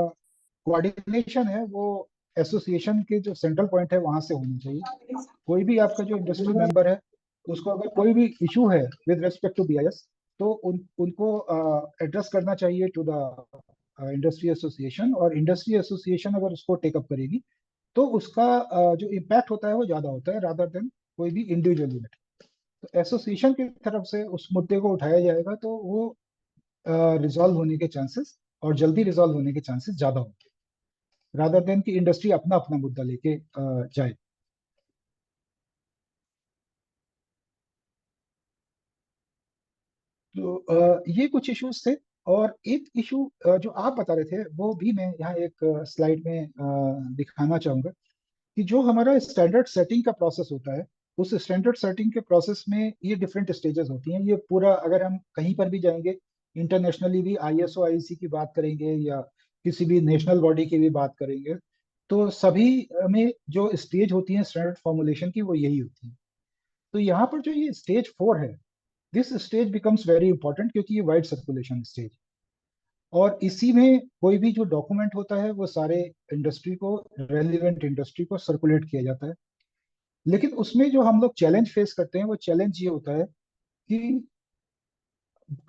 कोऑर्डिनेशन है वो एसोसिएशन के जो सेंट्रल पॉइंट है वहां से होना चाहिए। कोई भी आपका जो इंडस्ट्री मेंबर है उसको अगर कोई भी इशू है विद रेस्पेक्ट टू BIS, तो उनको एड्रेस करना चाहिए टू द इंडस्ट्री एसोसिएशन, और इंडस्ट्री एसोसिएशन अगर उसको टेकअप करेगी तो उसका जो इम्पैक्ट होता है वो ज्यादा होता है रादर देन कोई भी इंडिविजुअल यूनिट। तो एसोसिएशन की तरफ से उस मुद्दे को उठाया जाएगा तो वो रिजॉल्व होने के चांसेस, और जल्दी रिजॉल्व होने के चांसेस ज्यादा होंगे, रादर देन कि इंडस्ट्री अपना अपना मुद्दा लेके जाए। तो ये कुछ इश्यूज थे। और एक इशू जो आप बता रहे थे वो भी मैं यहाँ एक स्लाइड में दिखाना चाहूंगा, कि जो हमारा स्टैंडर्ड सेटिंग का प्रोसेस होता है, उस स्टैंडर्ड सेटिंग के प्रोसेस में ये डिफरेंट स्टेजेस होती हैं। ये पूरा अगर हम कहीं पर भी जाएंगे, इंटरनेशनली भी ISO IEC की बात करेंगे या किसी भी नेशनल बॉडी की भी बात करेंगे, तो सभी में जो स्टेज होती है स्टैंडर्ड फॉर्मुलेशन की वो यही होती है। तो यहाँ पर जो ये स्टेज 4 है, this stage becomes very important, क्योंकि ये वाइड सर्कुलेशन स्टेज, और इसी में कोई भी जो डॉक्यूमेंट होता है वो सारे इंडस्ट्री को, रेलिवेंट इंडस्ट्री को सर्कुलेट किया जाता है। लेकिन उसमें जो हम लोग चैलेंज फेस करते हैं वो चैलेंज ये होता है कि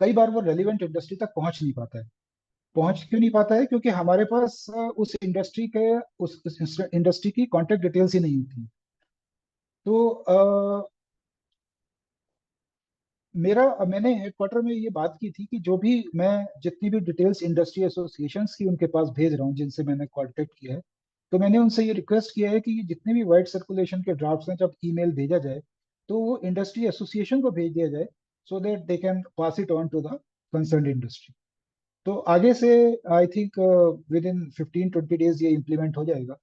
कई बार वो रेलिवेंट इंडस्ट्री तक पहुंच नहीं पाता है। पहुंच क्यों नहीं पाता है? क्योंकि हमारे पास उस इंडस्ट्री के उस इंडस्ट्री की कॉन्टेक्ट डिटेल्स ही नहीं होती। तो मैंने हेडक्वार्टर में ये बात की थी कि जो भी मैं जितनी भी डिटेल्स इंडस्ट्री एसोसिएशंस की उनके पास भेज रहा हूँ, जिनसे मैंने कांटेक्ट किया है, तो मैंने उनसे ये रिक्वेस्ट किया है कि जितने भी वाइड सर्कुलेशन के ड्राफ्ट्स हैं जब ईमेल भेजा जाए तो वो इंडस्ट्री एसोसिएशन को भेज दिया जाए, so that they can pass it on to the concern industry. तो आगे से I think within 15-20 days ये इम्प्लीमेंट हो जाएगा,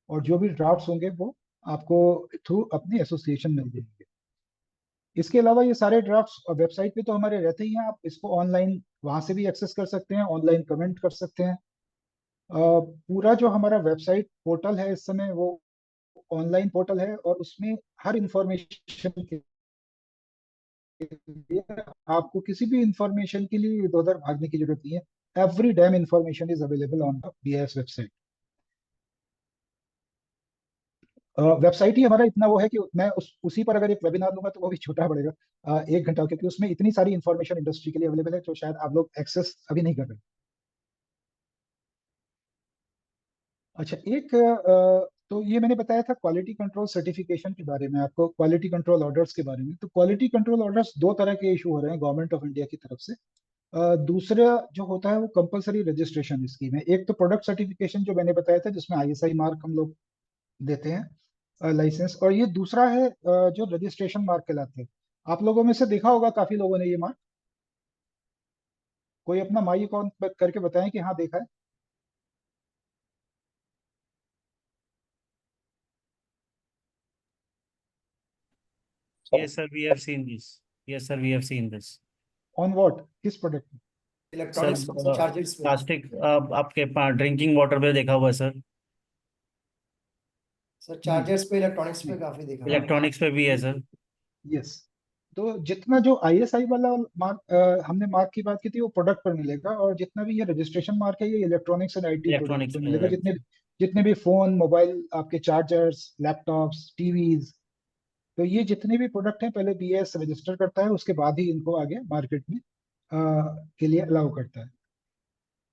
और जो भी ड्राफ्ट्स होंगे वो आपको थ्रू अपनी एसोसिएशन में देंगे। इसके अलावा ये सारे ड्राफ्ट्स वेबसाइट पे तो हमारे रहते ही हैं, आप इसको ऑनलाइन वहां से भी एक्सेस कर सकते हैं, ऑनलाइन कमेंट कर सकते हैं। पूरा जो हमारा वेबसाइट पोर्टल है इस समय वो ऑनलाइन पोर्टल है, और उसमें हर इंफॉर्मेशन के लिए आपको किसी भी इंफॉर्मेशन के लिए इधर उधर भागने की जरूरत नहीं है। Every damn information is available on the BIS website. Website ही हमारा इतना वो है कि मैं उसी पर अगर एक वेबिनार लूंगा तो वो भी छोटा पड़ेगा, 1 घंटा, क्योंकि उसमें इतनी सारी इंफॉर्मेशन इंडस्ट्री के लिए अवेलेबल है जो शायद आप लोग एक्सेस अभी नहीं कर रहे। अच्छा, तो ये मैंने बताया था क्वालिटी कंट्रोल सर्टिफिकेशन के बारे में, आपको क्वालिटी कंट्रोल ऑर्डर्स के बारे में। तो क्वालिटी कंट्रोल ऑर्डर्स 2 तरह के इशू हो रहे हैं गवर्नमेंट ऑफ इंडिया की तरफ से। दूसरा जो होता है वो कंपलसरी रजिस्ट्रेशन स्कीम है। एक तो प्रोडक्ट सर्टिफिकेशन जो मैंने बताया था जिसमें ISI मार्क हम लोग देते हैं लाइसेंस, और ये दूसरा है जो रजिस्ट्रेशन मार्क कहलाते हैं। आप लोगों में से देखा होगा काफी लोगों ने ये मार्क, कोई अपना माई अकाउंट करके बताएं कि हाँ देखा है। Yes, sir, we have seen this. Yes, sir, we have seen this. On what, किस प्रोडक्ट में? सर प्लास्टिक आपके ड्रिंकिंग वाटर पे देखा हुआ है सर, सर चार्जर्स पे, इलेक्ट्रॉनिक्स पे काफी देखा हुआ है। इलेक्ट्रॉनिक्स पे भी है सर। यस। तो जितना जो आईएसआई वाला मार्क हमने मार्क की बात की थी वो प्रोडक्ट पर मिलेगा, और जितना भी ये रजिस्ट्रेशन मार्क है ये electronics and IT product electronics पर पे मिलेगा। है। जितने जितने भी फोन, मोबाइल, आपके चार्जर्स, लैपटॉप्स, टीवीज, तो ये जितने भी प्रोडक्ट हैं पहले बीएस रजिस्टर करता है, उसके बाद ही इनको आगे मार्केट में के लिए अलाउ करता है।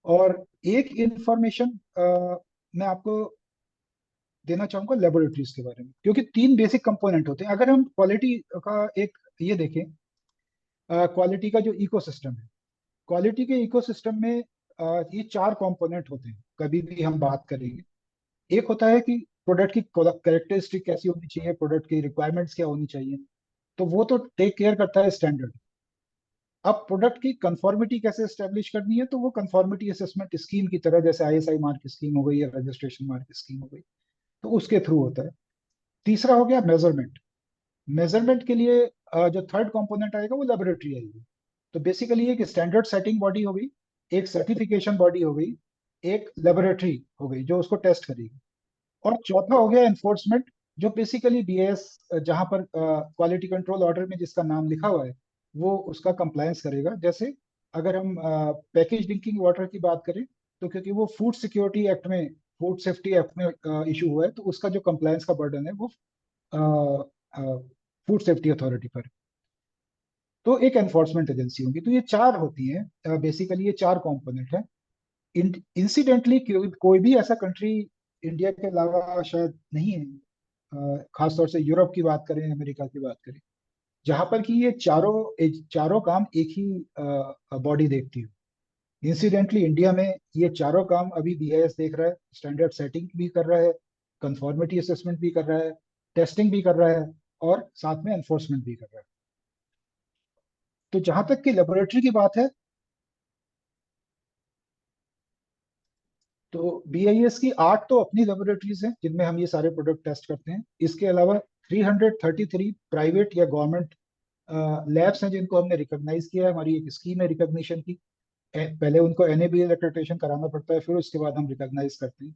और एक इंफॉर्मेशन मैं आपको देना चाहूंगा लेबोरेटरीज के बारे में, क्योंकि तीन बेसिक कंपोनेंट होते हैं। अगर हम क्वालिटी का एक ये देखें, क्वालिटी का जो इकोसिस्टम है, क्वालिटी के इकोसिस्टम में ये चार कंपोनेंट होते हैं कभी भी हम बात करेंगे। एक होता है कि प्रोडक्ट की कैरेक्टरिस्टिक कैसी होनी चाहिए, प्रोडक्ट की रिक्वायरमेंट्स क्या होनी चाहिए, तो वो तो टेक केयर करता है स्टैंडर्ड। अब प्रोडक्ट की कंफॉर्मिटी कैसे एस्टेब्लिश करनी है, तो वो कंफॉर्मिटी असेसमेंट स्कीम की तरह, जैसे आईएसआई मार्क स्कीम हो गई या रजिस्ट्रेशन मार्क स्कीम हो गई, तो उसके थ्रू होता है। तीसरा हो गया मेजरमेंट। मेजरमेंट के लिए जो थर्ड कंपोनेंट आएगा वो लेबोरेटरी आएगी। तो बेसिकली एक स्टैंडर्ड सेटिंग बॉडी हो गई, एक सर्टिफिकेशन बॉडी हो गई, एक लेबोरेटरी हो गई जो उसको टेस्ट करेगी। और चौथा हो गया एनफोर्समेंट, जो बेसिकली बीएस जहां पर क्वालिटी कंट्रोल ऑर्डर में जिसका नाम लिखा हुआ है वो उसका कंप्लायंस करेगा। जैसे अगर हम पैकेज ड्रिंकिंग वाटर की बात करें, तो क्योंकि वो फूड सिक्योरिटी एक्ट में, फूड सेफ्टी एक्ट में इशू हुआ है, तो उसका जो कंप्लायंस का बर्डन है वो फूड सेफ्टी अथॉरिटी पर। तो एक एनफोर्समेंट एजेंसी होगी। तो ये चार होती हैं बेसिकली, ये चार कंपोनेंट है। इंसिडेंटली कोई भी ऐसा कंट्री इंडिया के अलावा शायद नहीं है, खासतौर से यूरोप की बात करें, अमेरिका की बात करें, जहां पर कि ये चारों काम एक ही बॉडी देखती है। इंसिडेंटली इंडिया में ये चारों काम अभी बीआईएस देख रहा है, स्टैंडर्ड सेटिंग भी कर रहा है, कंफॉर्मिटी असेसमेंट भी कर रहा है, टेस्टिंग भी कर रहा है, और साथ में एनफोर्समेंट भी कर रहा है। तो जहां तक कि लेबोरेटरी की बात है, तो बीआईएस की 8 तो अपनी लेबोरेटरीज हैं जिनमें हम ये सारे प्रोडक्ट टेस्ट करते हैं। इसके अलावा 333 प्राइवेट या गवर्नमेंट लैब्स हैं जिनको हमने रिकॉग्नाइज किया है। हमारी एक स्कीम है रिकॉग्निशन की। पहले उनको एनएबीएल एक्रेडिटेशन कराना पड़ता है, फिर उसके बाद हम रिकॉग्नाइज करते हैं।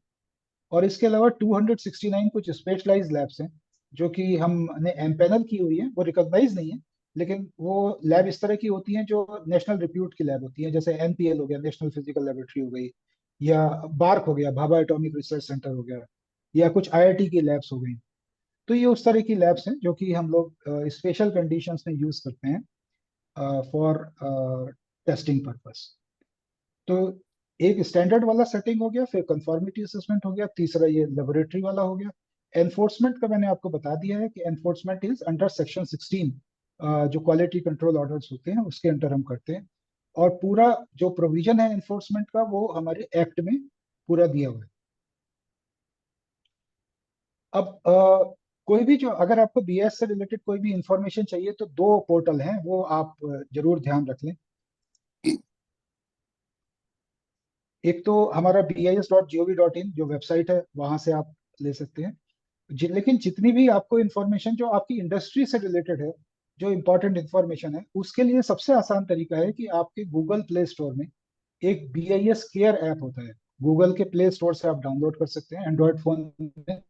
और इसके अलावा 269 कुछ स्पेशलाइज लैब्स हैं जो कि हमने एमपैनल की हुई है, वो रिकॉग्नाइज नहीं है, लेकिन वो लैब इस तरह की होती हैं जो नेशनल रिप्यूट की लैब होती हैं। जैसे एनपीएल हो गया, नेशनल फिजिकल लेबोरेटरी हो गई, या बार्क हो गया, भाभा एटॉमिक रिसर्च सेंटर हो गया, या कुछ आईआईटी की लैब्स हो गई। तो ये उस तरह की लैब्स हैं जो कि हम लोग स्पेशल कंडीशंस में यूज करते हैं फॉर टेस्टिंग पर्पस। तो एक स्टैंडर्ड वाला सेटिंग हो गया, फिर कंफॉर्मिटी असेसमेंट हो गया, तीसरा ये लेबोरेटरी वाला हो गया। एनफोर्समेंट का मैंने आपको बता दिया है कि एनफोर्समेंट इज अंडर सेक्शन 16, जो क्वालिटी कंट्रोल ऑर्डर्स होते हैं उसके अंडर हम करते हैं। और पूरा जो प्रोविजन है एनफोर्समेंट का वो हमारे एक्ट में पूरा दिया हुआ है। अब कोई भी जो, अगर आपको बीएस से रिलेटेड कोई भी इंफॉर्मेशन चाहिए तो दो पोर्टल हैं, वो आप जरूर ध्यान रख लें। एक तो हमारा BIS.gov.in जो वेबसाइट है, वहां से आप ले सकते हैं। लेकिन जितनी भी आपको इंफॉर्मेशन जो आपकी इंडस्ट्री से रिलेटेड है, जो इंपॉर्टेंट इंफॉर्मेशन है, उसके लिए सबसे आसान तरीका है कि आपके गूगल प्ले स्टोर में एक BIS केयर ऐप होता है। गूगल के प्ले स्टोर से आप डाउनलोड कर सकते हैं एंड्रॉयड फोन में,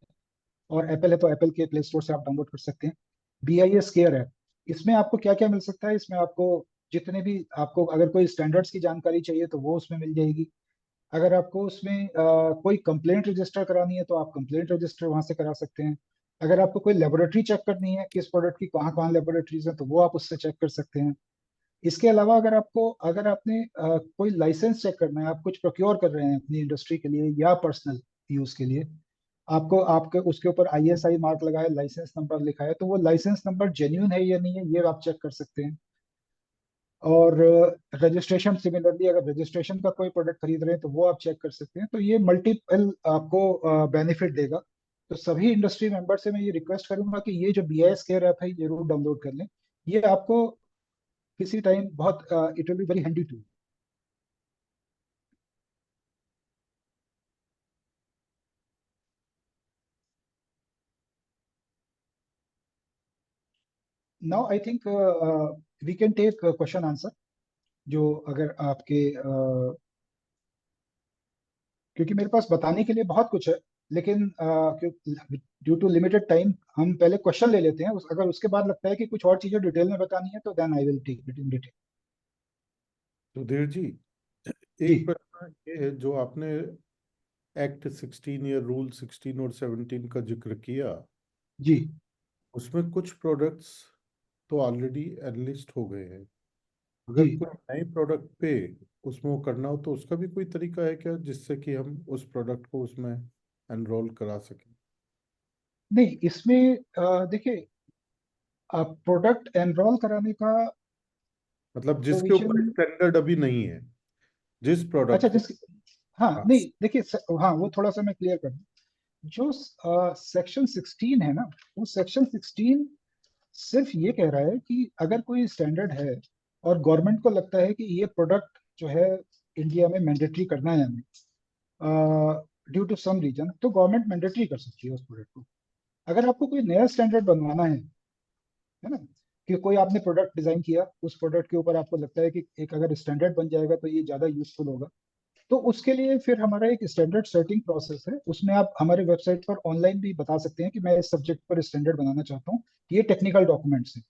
और एप्पल है तो एप्पल के प्ले स्टोर से आप डाउनलोड कर सकते हैं BIS केयर ऐप। इसमें आपको क्या क्या मिल सकता है, इसमें आपको जितने भी, आपको अगर कोई स्टैंडर्ड्स की जानकारी चाहिए तो वो उसमें मिल जाएगी। अगर आपको उसमें कोई कंप्लेंट रजिस्टर करानी है तो आप कंप्लेंट रजिस्टर वहां से करा सकते हैं। अगर आपको कोई लेबोरेटरी चेक करनी है किस प्रोडक्ट की कहाँ कहाँ लेबोरेटरीज है, तो वो आप उससे चेक कर सकते हैं। इसके अलावा अगर आपने कोई लाइसेंस चेक करना है, आप कुछ प्रोक्योर कर रहे हैं अपनी इंडस्ट्री के लिए या पर्सनल यूज के लिए, आपको आपके उसके ऊपर आईएसआई मार्क लगा है, लाइसेंस नंबर लिखा है, तो वो लाइसेंस नंबर जेन्यून है या नहीं है ये आप चेक कर सकते हैं। और रजिस्ट्रेशन, सिमिलरली अगर रजिस्ट्रेशन का कोई प्रोडक्ट खरीद रहे हैं तो वो आप चेक कर सकते हैं। तो ये मल्टीपल आपको बेनिफिट देगा। तो सभी इंडस्ट्री मेंबर से मैं ये रिक्वेस्ट करूंगा कि ये जो BIS केयर ऐप है ये जरूर डाउनलोड कर लें। ये आपको किसी टाइम बहुत, it will be very handy to. Now I think we can take question answer, जो अगर आपके क्योंकि मेरे पास बताने के लिए बहुत कुछ है, लेकिन ड्यू टू लिमिटेड टाइम हम पहले क्वेश्चन ले लेते हैं। अगर उसके बाद लगता है कि कुछ और चीजें डिटेल में बतानी है तो then I will take it in detail. Sudhir ji, जी एक प्रश्न ये है, जो आपने एक्ट 16 या रूल 16 और 17 का जिक्र किया, जी उसमें कुछ प्रोडक्ट्स तो ऑलरेडी एनलिस्ट हो गए हैं। अगर जी। कोई नए प्रोडक्ट पे उसमें वो करना हो तो उसका भी कोई तरीका है क्या, जिससे कि हम उस प्रोडक्ट को उसमें एनरोल करा सकें? नहीं, इसमें देखिए, प्रोडक्ट एनरोल कराने का मतलब जिसके प्रोविजन, ऊपर स्टैंडर्ड अभी नहीं है, जिस अच्छा प्रोडक्ट को। जिस, हाँ हाँ, नहीं देखिए, हाँ वो थोड़ा सा मैं क्लियर कर दूं। जो सेक्शन 16 है ना, वो सेक्शन 16 सिर्फ ये कह रहा है कि अगर कोई स्टैंडर्ड है और गवर्नमेंट को लगता है कि ये प्रोडक्ट जो है इंडिया में मैंडेटरी करना है हमें ड्यू टू सम रीजन, तो गवर्नमेंट मैंडेटरी कर सकती है उस प्रोडक्ट को। अगर आपको कोई नया स्टैंडर्ड बनवाना है ना, कि कोई आपने प्रोडक्ट डिजाइन किया, उस प्रोडक्ट के ऊपर आपको लगता है कि एक अगर स्टैंडर्ड बन जाएगा तो ये ज्यादा यूजफुल होगा, तो उसके लिए फिर हमारा एक स्टैंडर्ड सेटिंग प्रोसेस है। उसमें आप हमारे वेबसाइट पर ऑनलाइन भी बता सकते हैं कि मैं इस सब्जेक्ट पर स्टैंडर्ड बनाना चाहता हूँ, ये टेक्निकल डॉक्यूमेंट्स हैं।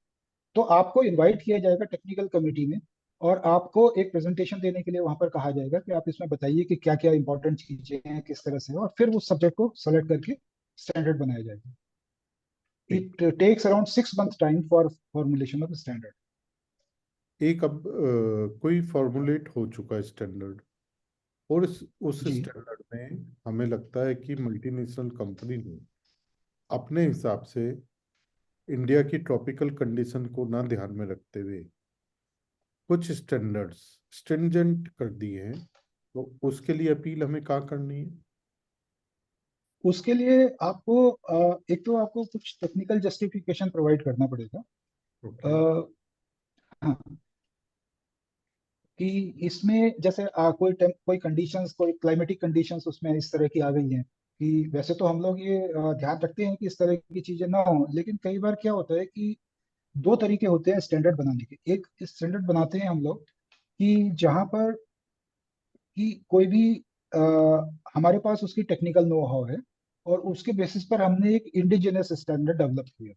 तो आपको इनवाइट किया जाएगा टेक्निकल कमेटी में, और आपको एक प्रेजेंटेशन देने के लिए वहां पर कहा जाएगा कि आप इसमें बताइए कि क्या क्या इंपॉर्टेंट चीजें हैं, किस तरह से है, और फिर उस सब्जेक्ट को सेलेक्ट करके स्टैंडर्ड बनाया जाएगा। ठीक। It takes around 6 months time for formulation of standard. एक अब कोई फॉर्मुलेट हो चुका है स्टैंडर्ड, और उस जी स्टैंडर्ड में हमें लगता है कि मल्टीनेशनल कंपनी ने अपने हिसाब से इंडिया की ट्रॉपिकल कंडीशन को ना ध्यान में रखते हुए कुछ स्टैंडर्ड्स स्ट्रिंजेंट कर दिए हैं, तो उसके लिए अपील हमें कहाँ करनी है? उसके लिए आपको एक तो आपको कुछ टेक्निकल जस्टिफिकेशन प्रोवाइड करना पड़ेगा। ओके। अ, हाँ, कि इसमें जैसे कोई कंडीशंस, कोई क्लाइमेटिक कंडीशंस उसमें इस तरह की आ गई हैं कि वैसे तो हम लोग ये ध्यान रखते हैं कि इस तरह की चीजें ना हो, लेकिन कई बार क्या होता है कि दो तरीके होते हैं स्टैंडर्ड बनाने के। एक स्टैंडर्ड बनाते हैं हम लोग कि जहां पर कि कोई भी आ, हमारे पास उसकी टेक्निकल नो हाउ है, और उसके बेसिस पर हमने एक इंडिजिनस स्टैंडर्ड डेवलप किया।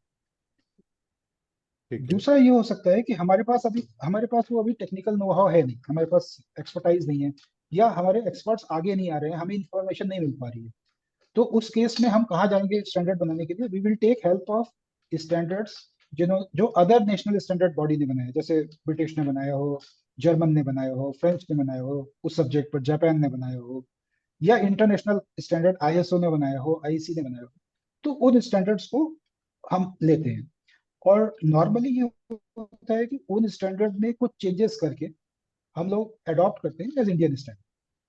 ठीक है। दूसरा ये हो सकता है कि हमारे पास वो अभी टेक्निकल नो हाउ है नहीं, हमारे पास एक्सपर्टाइज नहीं है, या हमारे एक्सपर्ट्स आगे नहीं आ रहे हैं, हमें इंफॉर्मेशन नहीं मिल पा रही है। तो उस केस में हम कहाँ जाएंगे स्टैंडर्ड बनाने के लिए? We will take help of standards जो अदर नेशनल स्टैंडर्ड बॉडी ने बनाया, जैसे ब्रिटिश ने बनाया हो, जर्मन ने बनाया हो, फ्रेंच ने बनाया हो उस सब्जेक्ट पर, जापान ने बनाया हो, या इंटरनेशनल स्टैंडर्ड आईएसओ ने बनाया हो, आईसी ने बनाया हो। तो उन स्टैंडर्ड्स को हम लेते हैं, और नॉर्मली ये होता है कि उन स्टैंडर्ड में कुछ चेंजेस करके हम लोग अडॉप्ट करते हैं एज इंडियन स्टैंडर्ड।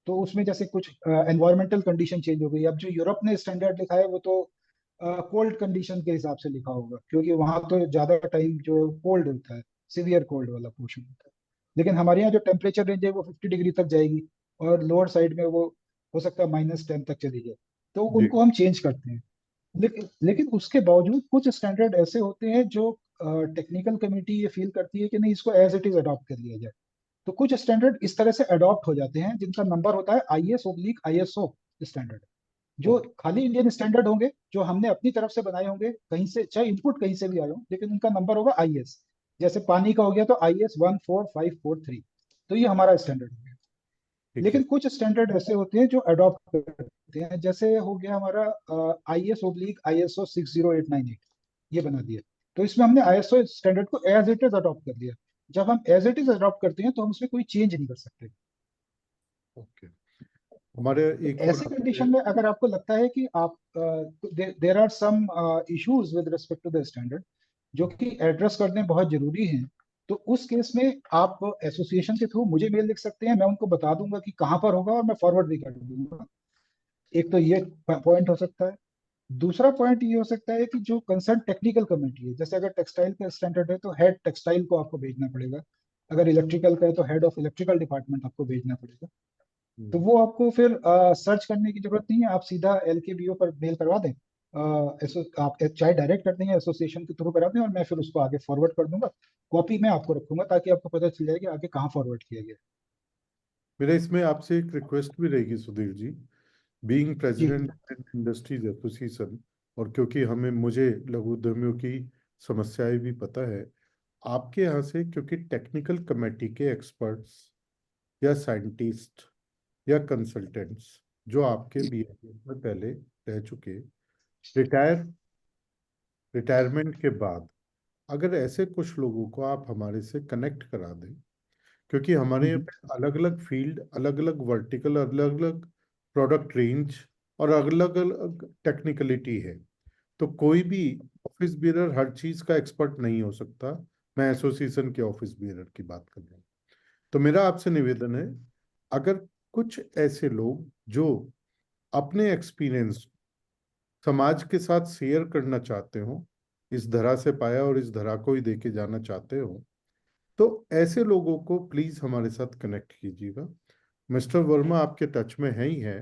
तो उसमें जैसे कुछ एनवायरमेंटल कंडीशन चेंज हो गई। अब जो यूरोप ने स्टैंडर्ड लिखा है वो तो कोल्ड कंडीशन के हिसाब से लिखा होगा, क्योंकि वहां तो ज्यादा टाइम जो कोल्ड होता है, सिवियर कोल्ड वाला पोर्शन होता है। लेकिन हमारे यहाँ जो टेम्परेचर रेंज है वो 50 डिग्री तक जाएगी, और लोअर साइड में वो हो सकता है -10 तक चली जाए। तो जी। उनको हम चेंज करते हैं। लेकिन उसके बावजूद कुछ स्टैंडर्ड ऐसे होते हैं जो टेक्निकल कमेटी ये फील करती है कि नहीं, इसको एज इट इज अडॉप्ट कर लिया जाए। तो कुछ स्टैंडर्ड इस तरह से अडॉप्ट हो जाते हैं जिनका नंबर होता है IS/ISO स्टैंडर्ड, जो ओके। खाली इंडियन स्टैंडर्ड होंगे, जो हमने अपनी तरफ से बनाए होंगे, कहीं से चाहे इनपुट कहीं से भी आए हो, लेकिन उनका नंबर होगा IS। जैसे पानी का हो गया तो IS 14543, तो ये हमारा स्टैंडर्ड हो गया। ठीक है। लेकिन कुछ स्टैंडर्ड ऐसे होते हैं जो अडॉप्ट करते हैं, जैसे हो गया हमारा IS/ISO 60898, ये बना दिया। तो इसमें हमने ISO स्टैंडर्ड को एज इट इज अडॉप्ट कर लिया। जब हम एज इट इज अडॉप्ट करते हैं तो हम उसमें कोई चेंज नहीं कर सकते। ओके। हमारे तो एक और ऐसे कंडीशन में अगर आपको लगता है कि आप there are some issues with respect to the standard जो कि एड्रेस करने बहुत जरूरी हैं, तो उस केस में आप एसोसिएशन के थ्रू मुझे मेल लिख सकते हैं, मैं उनको बता दूंगा कि कहाँ पर होगा, और मैं फॉरवर्ड भी कर दूंगा। एक तो ये पॉइंट हो सकता है। दूसरा पॉइंट ये हो सकता है कि जो कंसर्न टेक्निकल कमेटी है, जैसे अगर टेक्सटाइल का स्टैंडर्ड है तो हेड टेक्सटाइल को आपको भेजना पड़ेगा, अगर इलेक्ट्रिकल का है तो हेड ऑफ इलेक्ट्रिकल डिपार्टमेंट आपको भेजना पड़ेगा। तो वो आपको फिर सर्च करने की जरूरत नहीं है, आप सीधा LKBO पर मेल करवा दें, आप चाहे डायरेक्ट कर देंगे, एसोसिएशन के थ्रू करा दें, और मैं फिर उसको आगे फॉरवर्ड कर दूंगा। कॉपी मैं आपको रखूंगा ताकि आपको पता चल जाए कि आगे कहाँ फॉरवर्ड किया गया। मेरा इसमें आपसे एक रिक्वेस्ट भी रहेगी सुधीर जी, बीइंग जी प्रेसिडेंट इंडस्ट्रीज एसोसिएशन, और क्योंकि मुझे लघु उद्यमियों की समस्याएं भी पता है, आपके यहाँ से, क्योंकि टेक्निकल कमेटी के एक्सपर्ट्स या साइंटिस्ट या कंसल्टेंट्स जो आपके BIS में पहले रह चुके, रिटायरमेंट के बाद अगर ऐसे कुछ लोगों को आप हमारे से कनेक्ट करा दें, क्योंकि हमारे यहाँ पे अलग अलग फील्ड, अलग अलग वर्टिकल, अलग अलग प्रोडक्ट रेंज और अलग अलग टेक्निकलिटी है, तो कोई भी ऑफिस बियरर हर चीज का एक्सपर्ट नहीं हो सकता। मैं एसोसिएशन के ऑफिस बियरर की बात कर रहा हूँ। तो मेरा आपसे निवेदन है, अगर कुछ ऐसे लोग जो अपने एक्सपीरियंस समाज के साथ शेयर करना चाहते हो, इस धरा से पाया और इस धरा को ही देके जाना चाहते हो, तो ऐसे लोगों को प्लीज हमारे साथ कनेक्ट कीजिएगा। मिस्टर वर्मा आपके टच में है ही है,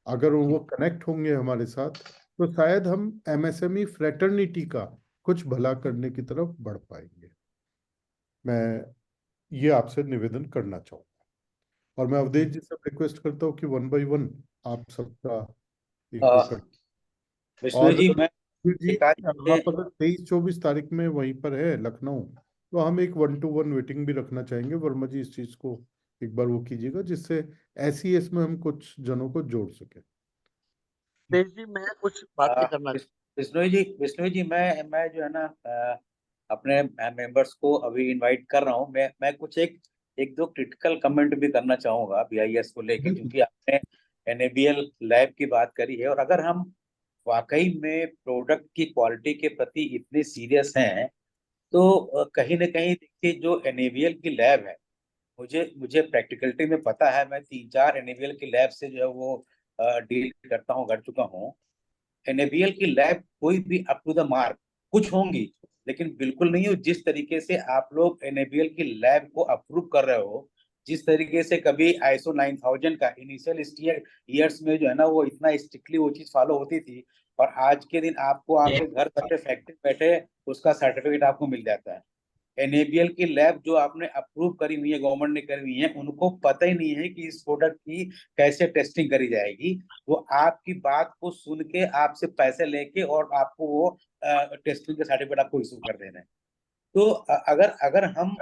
अगर वो कनेक्ट होंगे हमारे साथ तो शायद हम MSME फ्रेटर्निटी का कुछ भला करने की तरफ बढ़ पाएंगे। मैं ये आपसे निवेदन करना चाहूंगा, और मैं अवधेश जी से रिक्वेस्ट करता हूँ कि 1 by 1 आप सबका एक वो कर। विष्णु और जी, मैं जी एक आज आप अगर 23-24 तारीख में वहीं पर है लखनऊ, तो हम एक 1-to-1 मीटिंग भी रखना चाहेंगे। वर्मा जी इस चीज को एक बार वो कीजिएगा, जिससे SES में हम कुछ जनों को जोड़ सके। तेज जी, मैं कुछ बातें करना विष्णु जी, मैं जो है ना अपने मेंबर्स को अभी इनवाइट कर रहा हूँ। मैं कुछ एक दो क्रिटिकल कमेंट भी करना चाहूंगा BIS को लेके, क्योंकि आपने NABL लैब की बात करी है, और अगर हम वाकई में प्रोडक्ट की क्वालिटी के प्रति इतने सीरियस हैं, तो कहीं ना कहीं देखिए, जो NABL की लैब है, मुझे प्रैक्टिकलिटी में पता है, मैं 3-4 NABL की लैब से जो है वो डील करता हूँ, कर चुका हूँ। NABL की लैब कोई भी अप टू द मार्क, कुछ होंगी लेकिन बिल्कुल नहीं हो। जिस तरीके से आप लोग NABL की लैब को अप्रूव कर रहे हो, जिस तरीके से कभी ISO 9000 का इनिशियल ईयर्स में जो है ना वो इतना स्ट्रिक्टली वो चीज फॉलो होती थी, और आज के दिन आपको आपके घर बैठे फैक्ट्री बैठे उसका सर्टिफिकेट आपको मिल जाता है। NABL की लैब जो आपने अप्रूव करी हुई है, गवर्नमेंट ने करी हुई है, उनको पता ही नहीं है कि इस प्रोडक्ट की कैसे टेस्टिंग करी जाएगी। वो आपकी बात को सुन के आपसे पैसे लेके और आपको वो टेस्टिंग के सर्टिफिकेट आपको इशू कर दे रहे हैं। तो अगर अगर हम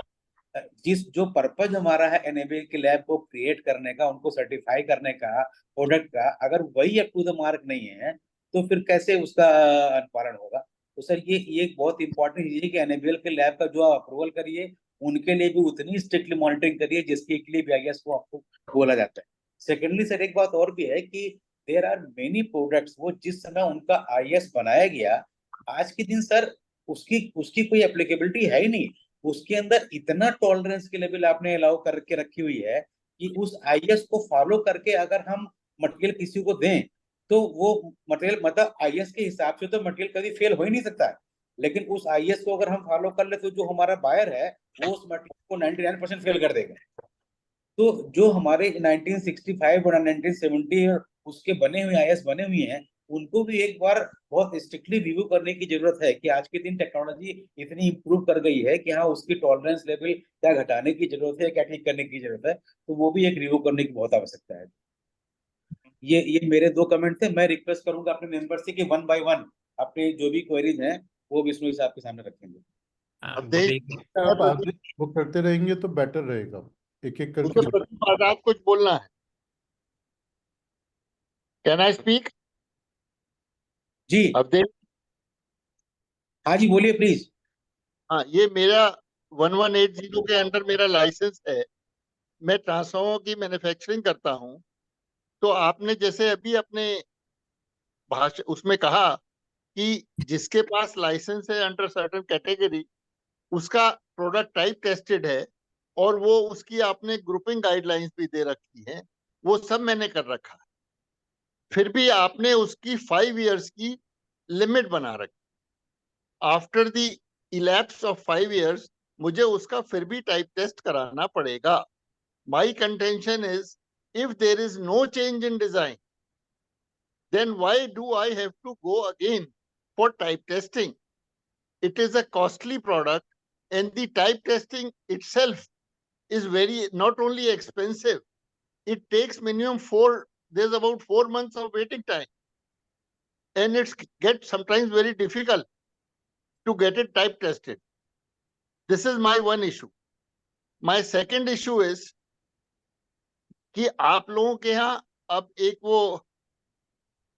जिस जो पर्पज हमारा है NABL की लैब को क्रिएट करने का, उनको सर्टिफाई करने का प्रोडक्ट का, अगर वही अप टू द मार्क नहीं है, तो फिर कैसे उसका अनुपालन होगा। तो सर ये एक बहुत इंपॉर्टेंट चीज है कि NABL के लैब का जो आप अप्रूवल करिए, उनके लिए भी उतनी स्ट्रिक्टली मॉनिटरिंग करिए जिसके लिए BIS को आपको बोला जाता है। सेकेंडली सर, एक बात और भी है कि देयर आर मेनी प्रोडक्ट्स, वो जिस समय उनका IS बनाया गया, आज के दिन सर उसकी उसकी कोई एप्लीकेबिलिटी है ही नहीं। उसके अंदर इतना टॉलरेंस की लेवल आपने अलाउ करके रखी हुई है कि उस IS को फॉलो करके अगर हम मटेरियल किसी को दें, तो वो मटेरियल, मतलब IS के हिसाब से तो मटेरियल कभी फेल हो ही नहीं सकता है। लेकिन उस IS को अगर हम फॉलो कर ले, तो जो हमारा बायर है वो उस मटेरियल को 99% फेल कर देगा। तो जो हमारे 1965 और 1970 और उसके बने हुए IS बने हुए हैं, उनको भी एक बार बहुत स्ट्रिक्टली रिव्यू करने की जरूरत है कि आज के दिन टेक्नोलॉजी इतनी इंप्रूव कर गई है कि हाँ, उसकी टॉलरेंस लेवल क्या घटाने की जरूरत है, क्या ठीक करने की जरूरत है, तो वो भी एक रिव्यू करने की बहुत आवश्यकता है। ये मेरे दो कमेंट थे। मैं रिक्वेस्ट करूंगा अपने मेंबर से कि 1 by 1 अपने जो भी क्वेरीज हैं वो विष्णु साहब के सामने रखेंगे। आप आगे वो करते रहेंगे तो बेटर रहेगा, एक एक करके आप कुछ बोलना है? Can I speak? जी अवधेश, हाँ जी, बोलिए प्लीज। हाँ, ये मेरा 1180 के अंडर मेरा लाइसेंस है। मैं ट्रांसफार्मर की मैन्युफैक्चरिंग करता हूँ। तो आपने जैसे अभी अपने भाषा उसमें कहा कि जिसके पास लाइसेंस है अंडर सर्टेन कैटेगरी, उसका प्रोडक्ट टाइप टेस्टेड है, और वो उसकी आपने ग्रुपिंग गाइडलाइंस भी दे रखी है, वो सब मैंने कर रखा है। फिर भी आपने उसकी 5 इयर्स की लिमिट बना रखी। After the elapse of 5 years मुझे उसका फिर भी टाइप टेस्ट कराना पड़ेगा। My contention is, if there is no change in design, then why do I have to go again for type testing? It is a costly product, and the type testing itself is very not only expensive, it takes minimum there's about 4 months of waiting time, and it's get sometimes very difficult to get it type tested. This is my one issue. My second issue is कि आप लोगों के यहाँ अब एक वो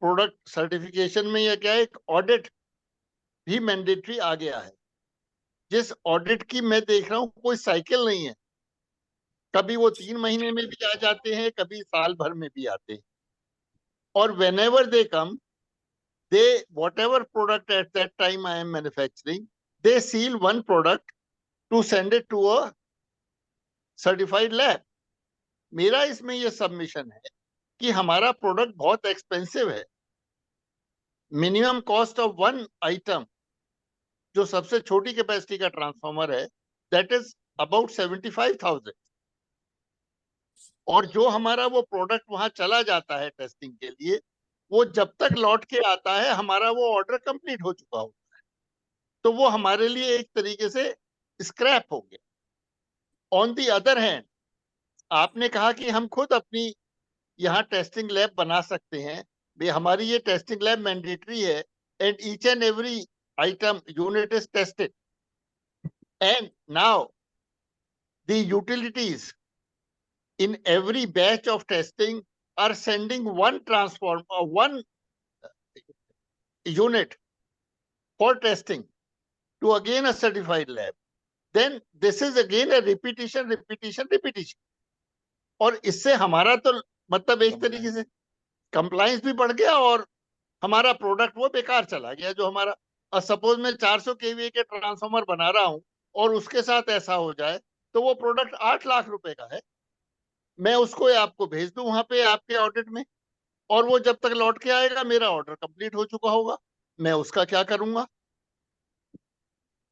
product certification में या क्या एक ऑडिट भी मैंडेटरी आ गया है, जिस ऑडिट की मैं देख रहा हूँ कोई साइकिल नहीं है, कभी वो 3 महीने में भी आ जाते हैं, कभी साल भर में भी आते हैं, और whenever they come, whatever product at that time I am manufacturing, they seal one product to send it to a certified lab. मेरा इसमें ये सबमिशन है कि हमारा प्रोडक्ट बहुत एक्सपेंसिव है. Minimum cost of one item, जो सबसे छोटी कैपेसिटी का ट्रांसफार्मर है, दैट इज अबाउट 75,000, और जो हमारा वो प्रोडक्ट वहां चला जाता है टेस्टिंग के लिए, वो जब तक लौट के आता है हमारा वो ऑर्डर कंप्लीट हो चुका होता है, तो वो हमारे लिए एक तरीके से स्क्रैप हो गया. ऑन दी अदर हैंड, आपने कहा कि हम खुद अपनी यहाँ टेस्टिंग लैब बना सकते हैं. भाई हमारी ये टेस्टिंग लैब मैंडेटरी है, and each and every item unit is tested, and now the utilities in every batch of testing are sending one transformer, one unit for testing to again a certified lab. Then this is again a repetition. और इससे हमारा तो मतलब एक तरीके से compliance भी बढ़ गया और हमारा प्रोडक्ट वो बेकार चला गया. जो हमारा सपोज मैं 400 केवीए के ट्रांसफार्मर बना रहा हूं और उसके साथ ऐसा हो जाए तो वो प्रोडक्ट 8 लाख रुपए का है, मैं उसको आपको भेज दूं वहां पे आपके ऑडिट में, और वो जब तक लौट के आएगा मेरा ऑर्डर कंप्लीट हो चुका होगा, मैं उसका क्या करूंगा.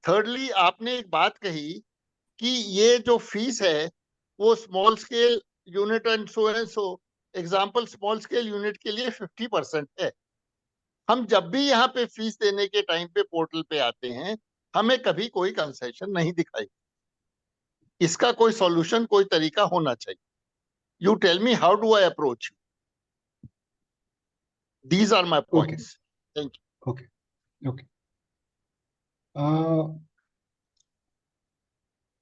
थर्डली, आपने एक बात कही कि ये जो फीस है वो small scale unit and so example small scale unit के लिए 50% है. हम जब भी यहाँ पे फीस देने के टाइम पे पोर्टल पे आते हैं, हमें कभी कोई कंसेशन नहीं दिखाई. इसका कोई सॉल्यूशन, कोई तरीका होना चाहिए. You tell me, how do I approach you? These are my points. Thank you. Okay.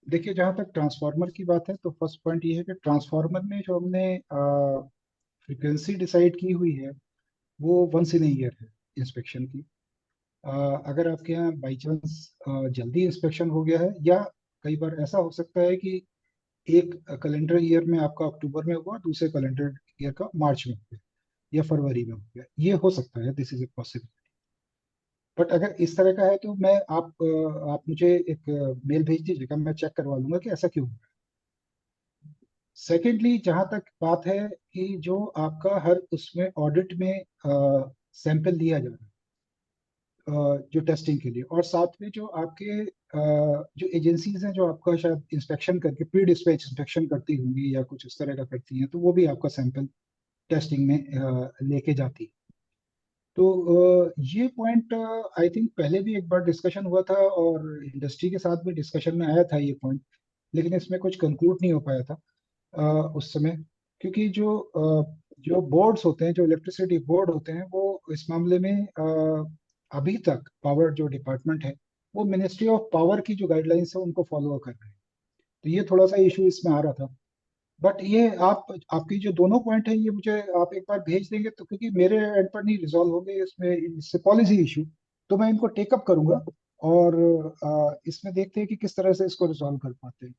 देखिए, जहां तक ट्रांसफार्मर की बात है तो फर्स्ट पॉइंट ये है कि ट्रांसफार्मर में जो हमने फ्रीक्वेंसी डिसाइड की हुई है वो वंस इन ईयर है इंस्पेक्शन की. अगर आपके यहाँ बाई चांस जल्दी इंस्पेक्शन हो गया है, या कई बार ऐसा हो सकता है कि एक कैलेंडर ईयर में आपका अक्टूबर में हुआ, दूसरे कैलेंडर ईयर का मार्च में हो गया या फरवरी में हो गया, ये हो सकता है. This is a possibility. But अगर इस तरह का है तो मैं आप मुझे एक मेल भेज दीजिएगा, मैं चेक करवा लूंगा कि ऐसा क्यों हो रहा है. सेकेंडली, जहां तक बात है कि जो आपका हर उसमें ऑडिट में सैंपल लिया जा रहा है जो टेस्टिंग के लिए, और साथ में जो आपके जो एजेंसीज हैं जो आपका शायद इंस्पेक्शन करके प्री डिस्पैच इंस्पेक्शन करती होंगी या कुछ इस तरह का करती हैं, तो वो भी आपका सैंपल टेस्टिंग में लेके जाती है. तो ये पॉइंट आई थिंक पहले भी एक बार डिस्कशन हुआ था और इंडस्ट्री के साथ भी डिस्कशन में आया था ये पॉइंट, लेकिन इसमें कुछ कंक्लूड नहीं हो पाया था उस समय, क्योंकि जो बोर्ड्स होते हैं, जो इलेक्ट्रिसिटी बोर्ड होते हैं, वो इस मामले में अभी तक पावर जो डिपार्टमेंट है वो मिनिस्ट्री ऑफ पावर की जो गाइडलाइंस है उनको फॉलो कर रहे हैं. तो ये थोड़ा सा इशू इसमें आ रहा था. बट ये आपकी जो दोनों पॉइंट है ये मुझे आप एक बार भेज देंगे तो, क्योंकि मेरे एंड पर नहीं रिजॉल्व होंगे इसमें, इससे पॉलिसी इशू, तो मैं इनको टेकअप करूंगा और इसमें देखते हैं कि किस तरह से इसको रिजॉल्व कर पाते हैं.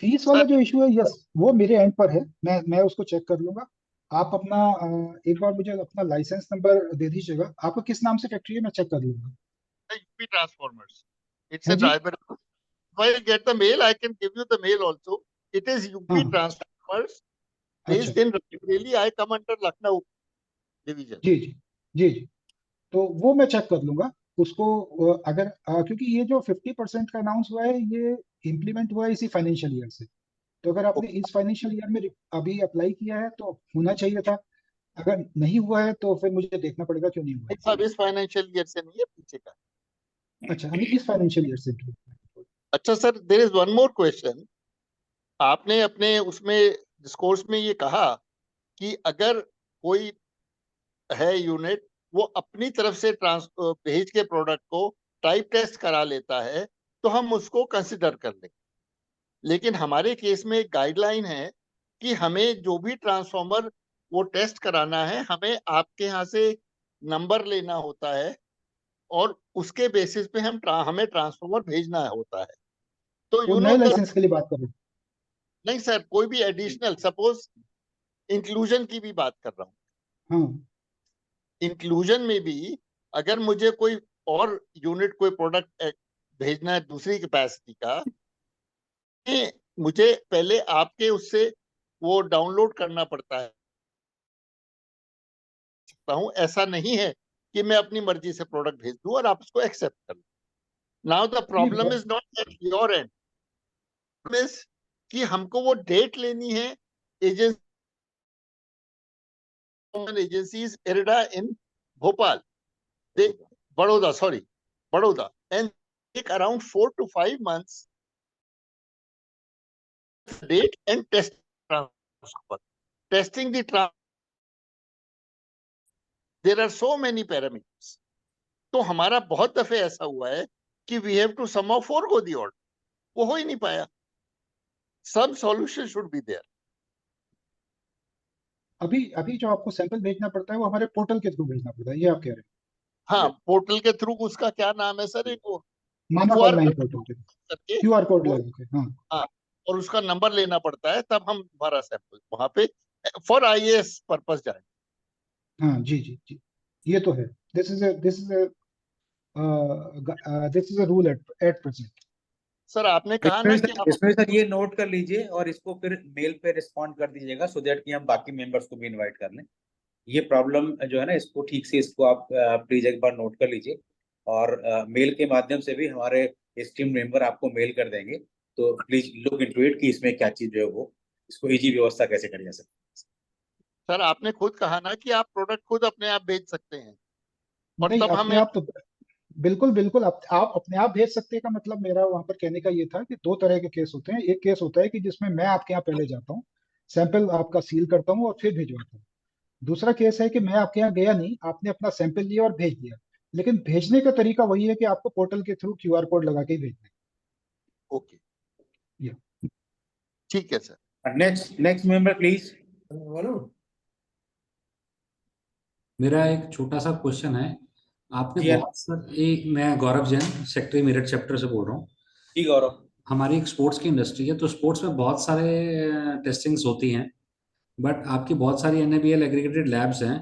फीस वाला जो इशू है, यस, वो मेरे एंड पर है, मैं उसको चेक कर लूंगा. आप अपना एक बार मुझे अपना लाइसेंस नंबर दे दीजिएगा. आपका किस नाम से फैक्ट्री है, मैं चेक कर लूंगा. UP Transformers. It's a driver. If I get the mail, I can give you the mail also. It is UP Transformers. Based in Raebareli. I come under Lucknow division. जी. तो वो मैं check कर लूंगा उसको. अगर क्योंकि ये जो 50% का अनाउंस हुआ है ये इम्प्लीमेंट हुआ है इसी फाइनेंशियल ईयर से, तो अगर आपने इस फाइनेंशियल ईयर में अभी अप्लाई किया है तो होना चाहिए था. अगर नहीं हुआ है तो फिर मुझे देखना पड़ेगा क्यों नहीं हुआ है। सब इस फाइनेंशियल ईयर से नहीं है, पीछे का। अच्छा, हमें इस फाइनेंशियल ईयर से do है। अच्छा sir, there is one more question. आपने अपने उसमें डिस्कोर्स में ये कहा कि अगर कोई है यूनिट, वो अपनी तरफ से भेज के प्रोडक्ट को टाइप टेस्ट करा लेता है, तो हम उसको कंसिडर कर लेंगे। लेकिन हमारे केस में एक गाइडलाइन है कि हमें जो भी ट्रांसफॉर्मर वो टेस्ट कराना है, हमें आपके यहाँ से नंबर लेना होता है और उसके बेसिस पे हमें ट्रांसफॉर्मर भेजना होता है। तो वो यू नो नए लाइसेंस के लिए बात कर रहे नहीं सर, कोई भी एडिशनल, सपोज इंक्लूजन की भी बात कर रहा हूँ। हैं। हाँ, इंक्लूजन में भी अगर मुझे कोई और यूनिट, कोई प्रोडक्ट भेजना है दूसरी कैपेसिटी का, मुझे पहले आपके उससे वो डाउनलोड करना पड़ता है। ऐसा नहीं है कि मैं अपनी मर्जी से प्रोडक्ट भेज दूं और आप उसको एक्सेप्ट कर लो। Now the problem is not at your end, मिस कि हमको वो डेट लेनी है। Agencies are there in Bhopal, they Baroda, and take around 4 to 5 months date and test transfer. Testing the there are so many parameters. तो हमारा बहुत दफे ऐसा हुआ है कि we have to somehow forego the order. वो हो ही नहीं पाया. Some solution should be there. अभी अभी जो आपको सैंपल भेजना पड़ता है वो हमारे पोर्टल के थ्रू भेजना पड़ता है, ये आप कह रहे हैं? हाँ, पोर्टल के थ्रू, उसका क्या नाम है सर, एक वो मानक QR ऑनलाइन पोर्टल के करके, QR कोड वो, लगा के। हाँ, हाँ, और उसका नंबर लेना पड़ता है, तब हम हमारा सैंपल वहां पे फॉर IAS पर्पस जाए। हाँ, जी जी जी, ये तो है। This is a rule at present. Sir आपने कहा ना कि इसमें सर ये नोट कर लीजिए और इसको फिर मेल पे रिस्पॉन्ड कर दीजिएगा, सो दैट कि हम बाकी मेंबर्स को भी इनवाइट कर लें। ये प्रॉब्लम जो है ना, इसको ठीक से इसको आप प्लीज एक बार नोट कर लीजिए, और मेल के माध्यम से भी हमारे एस्टीम मेंबर आपको मेल कर देंगे। तो प्लीज लुक इनटू इट कि इसमें क्या चीज जो है वो इसको इजी व्यवस्था कैसे करी जा सकती है। सर आपने खुद कहा ना कि आप प्रोडक्ट खुद अपने आप भेज सकते हैं, और नहीं, तब अपने हमें आप तो बिल्कुल बिल्कुल आप अपने आप भेज सकते हैं। का मतलब मेरा वहां पर कहने का ये था कि दो तरह के केस होते हैं। एक केस होता है कि जिसमें मैं आपके यहाँ पहले जाता हूँ, सैंपल आपका सील करता हूँ और फिर भिजवाता हूँ। दूसरा केस है कि मैं आपके यहाँ गया नहीं, आपने अपना सैंपल लिया और भेज दिया, लेकिन भेजने का तरीका वही है कि आपको पोर्टल के थ्रू QR कोड लगा के ही भेजना ओके, है। या ठीक है सर। Next member please. मेरा एक छोटा सा क्वेश्चन है। आपने जी बहुत सर, मैं गौरव जैन, सेक्रेटरी मेरठ चैप्टर से बोल रहा हूँ। जी गौरव। हमारी एक स्पोर्ट्स की इंडस्ट्री है, तो स्पोर्ट्स में बहुत सारे टेस्टिंग्स होती हैं, बट आपकी बहुत सारी NABL एग्रीगेटेड लैब्स हैं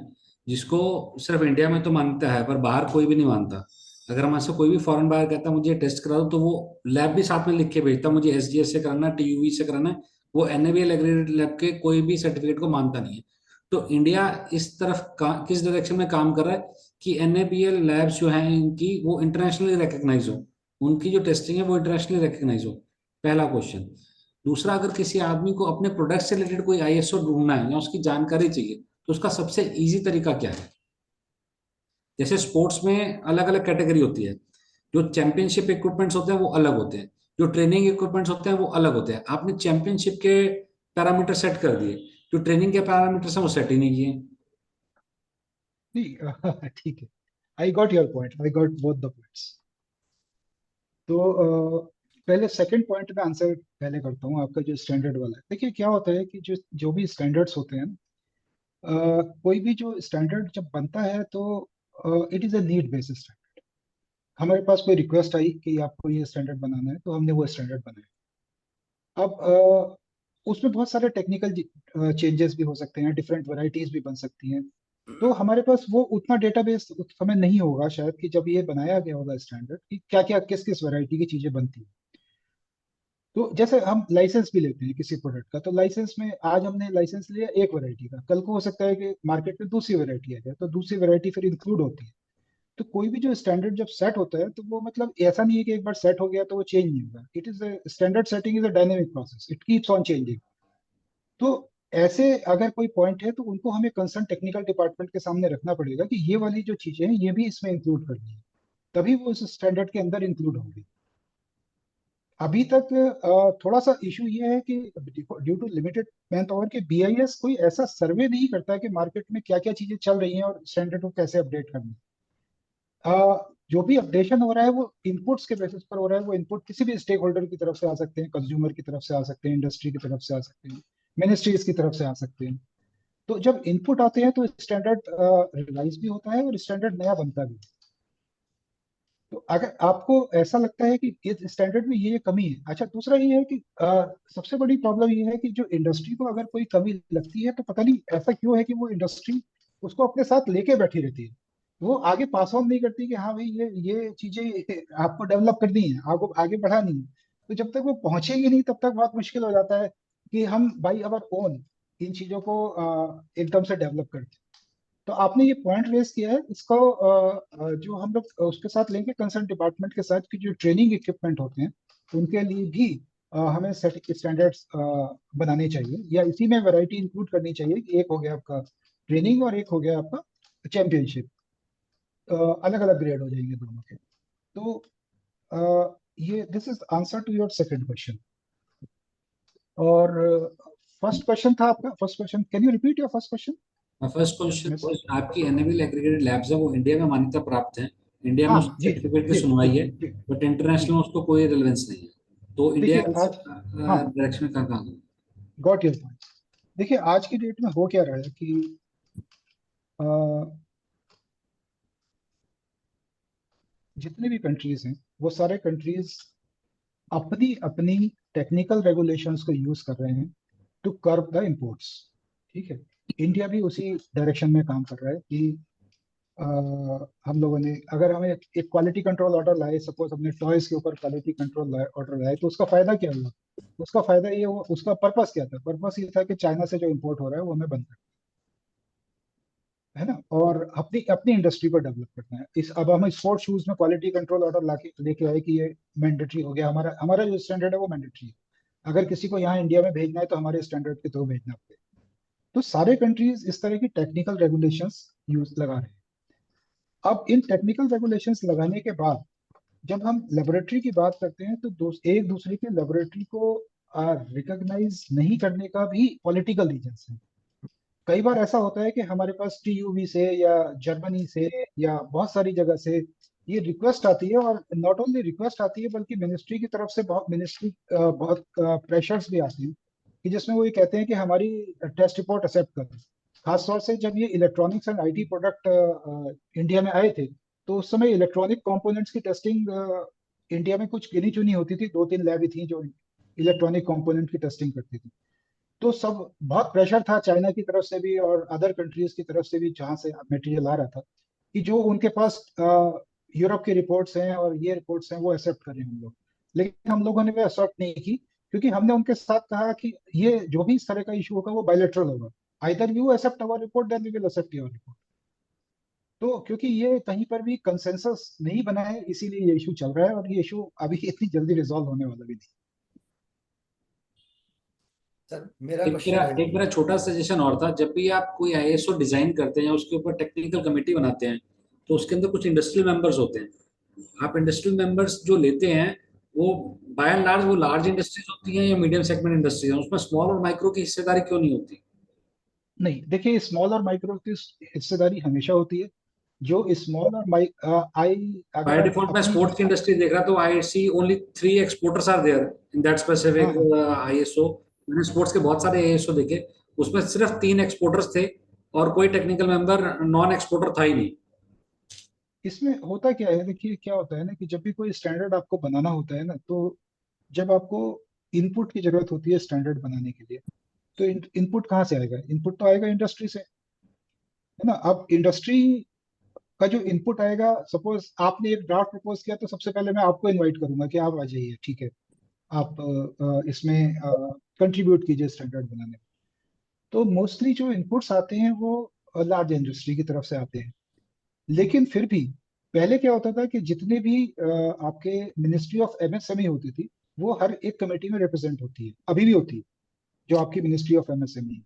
जिसको सिर्फ इंडिया में तो मानता है पर बाहर कोई भी नहीं मानता। अगर हमारे से कोई भी फॉरेन बाहर कहता है मुझे टेस्ट करा दो, तो वो लैब भी साथ में लिख के भेजता, मुझे SGS से कराना है, TUV से कराना है। वो NABL एग्रीगेटेड लैब के कोई भी सर्टिफिकेट को मानता नहीं है। तो इंडिया इस तरफ किस डायरेक्शन में काम कर रहा है कि NABL लैब्स जो हैं इनकी वो इंटरनेशनली रिकग्नाइज हो, उनकी जो टेस्टिंग है वो इंटरनेशनली रिकग्नाइज हो। पहला क्वेश्चन। दूसरा, अगर किसी आदमी को अपने प्रोडक्ट से रिलेटेड कोई ISO ढूंढना है या उसकी जानकारी चाहिए, तो उसका सबसे इजी तरीका क्या है? जैसे स्पोर्ट्स में अलग अलग कैटेगरी होती है, जो चैंपियनशिप इक्विपमेंट्स होते हैं वो अलग होते हैं, जो ट्रेनिंग इक्विपमेंट्स होते हैं वो अलग होते हैं। आपने चैंपियनशिप के पैरामीटर सेट कर दिए, जो ट्रेनिंग के पैरामीटर्स हैं वो सेट ही नहीं किए। नहीं, ठीक है, I got your point, I got both the points. तो पहले सेकंड पॉइंट में आंसर पहले करता हूँ। आपका जो स्टैंडर्ड वाला है, देखिए क्या होता है कि जो भी स्टैंडर्ड्स होते हैं, कोई भी जो स्टैंडर्ड जब बनता है तो it is a need based standard. हमारे पास कोई रिक्वेस्ट आई कि आपको ये स्टैंडर्ड बनाना है, तो हमने वो स्टैंडर्ड बनाया। अब उसमें बहुत सारे टेक्निकल चेंजेस भी हो सकते हैं, डिफरेंट वैरायटीज भी बन सकती हैं। तो हमारे पास वो उतना डेटाबेस उस समय नहीं होगा शायद कि जब ये बनाया गया होगा स्टैंडर्ड, कि क्या क्या किस किस वैरायटी की चीजें बनती हैं। तो जैसे हम लाइसेंस भी लेते हैं किसी प्रोडक्ट का, तो लाइसेंस में आज हमने लाइसेंस लिया एक वैरायटी का, कल को हो सकता है कि मार्केट में दूसरी वैरायटी आ जाए, तो दूसरी वैरायटी फिर इंक्लूड होती है। तो कोई भी जो स्टैंडर्ड जब सेट होता है, तो वो मतलब ऐसा नहीं है कि एक बार सेट हो गया तो वो चेंज नहीं होगा। It is standard setting is a dynamic process, it keeps on changing. तो ऐसे अगर कोई पॉइंट है तो उनको हमें कंसर्न टेक्निकल डिपार्टमेंट के सामने रखना पड़ेगा कि ये वाली जो चीजें हैं ये भी इसमें इंक्लूड करनी है, तभी वो उस स्टैंडर्ड के अंदर इंक्लूड होंगी। अभी तक थोड़ा सा इशू ये है कि due to limited man power के बीआईएस कोई ऐसा सर्वे नहीं करता है कि मार्केट में क्या क्या चीजें चल रही हैं और स्टैंडर्ड को कैसे अपडेट करना है। जो भी अपडेशन हो रहा है वो इनपुट्स के बेसिस पर हो रहा है। वो इनपुट किसी भी स्टेक होल्डर की तरफ से आ सकते हैं, कंज्यूमर की तरफ से आ सकते हैं, इंडस्ट्री की तरफ से आ सकते हैं, मिनिस्ट्रीज की तरफ से आ सकते हैं। तो जब इनपुट आते हैं तो स्टैंडर्ड रिवाइज भी होता है और स्टैंडर्ड नया बनता भी है। तो अगर आपको ऐसा लगता है कि इस स्टैंडर्ड में ये कमी है, अच्छा दूसरा ये है कि सबसे बड़ी प्रॉब्लम ये है कि जो इंडस्ट्री को अगर कोई कमी लगती है तो पता नहीं ऐसा क्यों है कि वो इंडस्ट्री उसको अपने साथ लेके बैठी रहती है। वो आगे पास ऑन नहीं करती कि हाँ भाई ये चीजें आपको डेवलप करनी है, आगे आगे बढ़ानी है। तो जब तक वो पहुंचेगी नहीं तब तक बहुत मुश्किल हो जाता है कि हम बाई अवर ओन इन चीजों को एकदम से डेवलप करते हैं। तो आपने ये पॉइंट रेज किया है, इसको जो हम लोग उसके साथ लेंगे कंसर्न डिपार्टमेंट के साथ कि जो ट्रेनिंग इक्विपमेंट होते हैं उनके लिए भी हमें स्टैंडर्ड्स बनाने चाहिए, या इसी में वैरायटी इंक्लूड करनी चाहिए कि एक हो गया आपका ट्रेनिंग और एक हो गया आपका चैंपियनशिप, अलग अलग ग्रेड हो जाएंगे दोनों के। तो ये this is answer to your second question. और फर्स्ट क्वेश्चन था आपका, first question can you repeat your first question? First question, आपकी एनएबीएल एग्रीगेटेड लैब्स है वो इंडिया में मान्यता प्राप्त है, इंडिया में हाँ उसकी जी सर्टिफिकेट की जी सुनवाई है, जी बट इंटरनेशनल में उसको कोई रिलेवेंस नहीं है। तो इंडिया देखिए आज, हाँ डायरेक्शन में कहाँ गॉट योर पॉइंट। देखिए आज की डेट में हो क्या रहा है कि जितने भी कंट्रीज हैं वो सारे कंट्रीज अपनी अपनी टेक्निकल रेगुलेशंस को यूज कर रहे हैं टू कर्ब द इंपोर्ट्स। ठीक है, इंडिया भी उसी डायरेक्शन में काम कर रहा है कि हम लोगों ने अगर हमें एक क्वालिटी कंट्रोल ऑर्डर लाए, सपोज हमने टॉयज के ऊपर क्वालिटी कंट्रोल ऑर्डर लाए, तो उसका फायदा क्या हुआ? उसका फायदा ये हुआ, उसका पर्पस क्या था? पर्पस ये था कि चाइना से जो इंपोर्ट हो रहा है वो हमें बंद करना है ना, और अपनी अपनी इंडस्ट्री को डेवलप करना है। इस अब हम स्पोर्ट्स शूज में क्वालिटी कंट्रोल ऑर्डर लेके आए कि ये मैंडेटरी हो गया, हमारा हमारा जो स्टैंडर्ड है वो मैंडेटरी है, अगर किसी को यहाँ इंडिया में भेजना है तो हमारे स्टैंडर्ड के थ्रू भेजना पड़ेगा। तो सारे कंट्रीज इस तरह की टेक्निकल रेगुलेशंस यूज लगा रहे हैं। अब इन टेक्निकल रेगुलेशंस लगाने के बाद जब हम लेबोरेटरी की बात करते हैं तो एक दूसरे के लेबोरेटरी को रिकॉग्नाइज नहीं करने का भी पॉलिटिकल रीजंस है। कई बार ऐसा होता है कि हमारे पास टीयूवी से या जर्मनी से या बहुत सारी जगह से ये रिक्वेस्ट आती है, और नॉट ओनली रिक्वेस्ट आती है बल्कि मिनिस्ट्री की तरफ से बहुत प्रेशर्स भी आते हैं कि जिसमें वो ये कहते हैं कि हमारी टेस्ट रिपोर्ट एक्सेप्ट करो। खासतौर से जब ये electronics and IT product India में आए थे तो उस समय इलेक्ट्रॉनिक कंपोनेंट्स की टेस्टिंग इंडिया में कुछ गिनी चुनी होती थी, 2-3 लैब थी जो इलेक्ट्रॉनिक कंपोनेंट की टेस्टिंग करती थी। तो सब बहुत प्रेशर था चाइना की तरफ से भी और अदर कंट्रीज की तरफ से भी जहां से मटेरियल आ रहा था कि जो उनके पास यूरोप की रिपोर्ट्स हैं और ये रिपोर्ट्स हैं वो एक्सेप्ट करें हम लोग। लेकिन हम लोगों ने वो एक्सेप्ट नहीं की, क्योंकि हमने उनके साथ कहा कि ये जो भी इस तरह का इशू होगा वो बायलैटरल होगा, either you accept our report then we will accept your report. तो क्योंकि ये कहीं पर भी कंसेंसस नहीं बना है इसीलिए ये इशू चल रहा है, और ये इशू अभी इतनी जल्दी रिजॉल्व होने वाला भी नहीं। सर मेरा एक क्वेश्चन मेरा छोटा सजेशन और था, जब भी आप कोई आईएसओ डिजाइन करते हैं या उसके ऊपर टेक्निकल कमेटी बनाते हैं तो उसके अंदर कुछ इंडस्ट्रियल मेंबर्स होते हैं। आप इंडस्ट्रियल मेंबर्स जो लेते हैं वो बाय एंड लार्ज वो लार्ज इंडस्ट्रीज होती हैं या मीडियम सेगमेंट इंडस्ट्रीज हैं, उसमें स्मॉल और माइक्रो की हिस्सेदारी क्यों नहीं होती? नहीं देखिए, स्मॉल और माइक्रो की हिस्सेदारी हमेशा होती है। जो स्मॉल और अगर बाय आप डिफॉल्ट मैं अपनी स्पोर्ट्स की इंडस्ट्री देख रहा तो I see only 3 exporters are there in that specific हाँ आईएसओ। मैंने स्पोर्ट्स के बहुत सारे आईएसओ देखे, उसमें सिर्फ 3 एक्सपोर्टर्स थे और कोई टेक्निकल मेंबर नॉन एक्सपोर्टर था ही नहीं। इसमें होता क्या है, देखिए क्या होता है ना कि जब भी कोई स्टैंडर्ड आपको बनाना होता है ना, तो जब आपको इनपुट की जरूरत होती है स्टैंडर्ड बनाने के लिए, तो इनपुट कहाँ से आएगा? इनपुट तो आएगा इंडस्ट्री से, है ना। अब इंडस्ट्री का जो इनपुट आएगा, सपोज आपने एक ड्राफ्ट प्रपोज किया तो सबसे पहले मैं आपको इनवाइट करूंगा कि आप आ जाइए, ठीक है, आप इसमें कंट्रीब्यूट कीजिए स्टैंडर्ड बनाने में। तो मोस्टली जो इनपुट्स आते हैं वो लार्ज इंडस्ट्री की तरफ से आते हैं। लेकिन फिर भी पहले क्या होता था कि जितने भी आपके मिनिस्ट्री ऑफ एमएसएमई होती थी वो हर एक कमेटी में रिप्रेजेंट होती है, अभी भी होती है, जो आपकी मिनिस्ट्री ऑफ एमएसएमई है।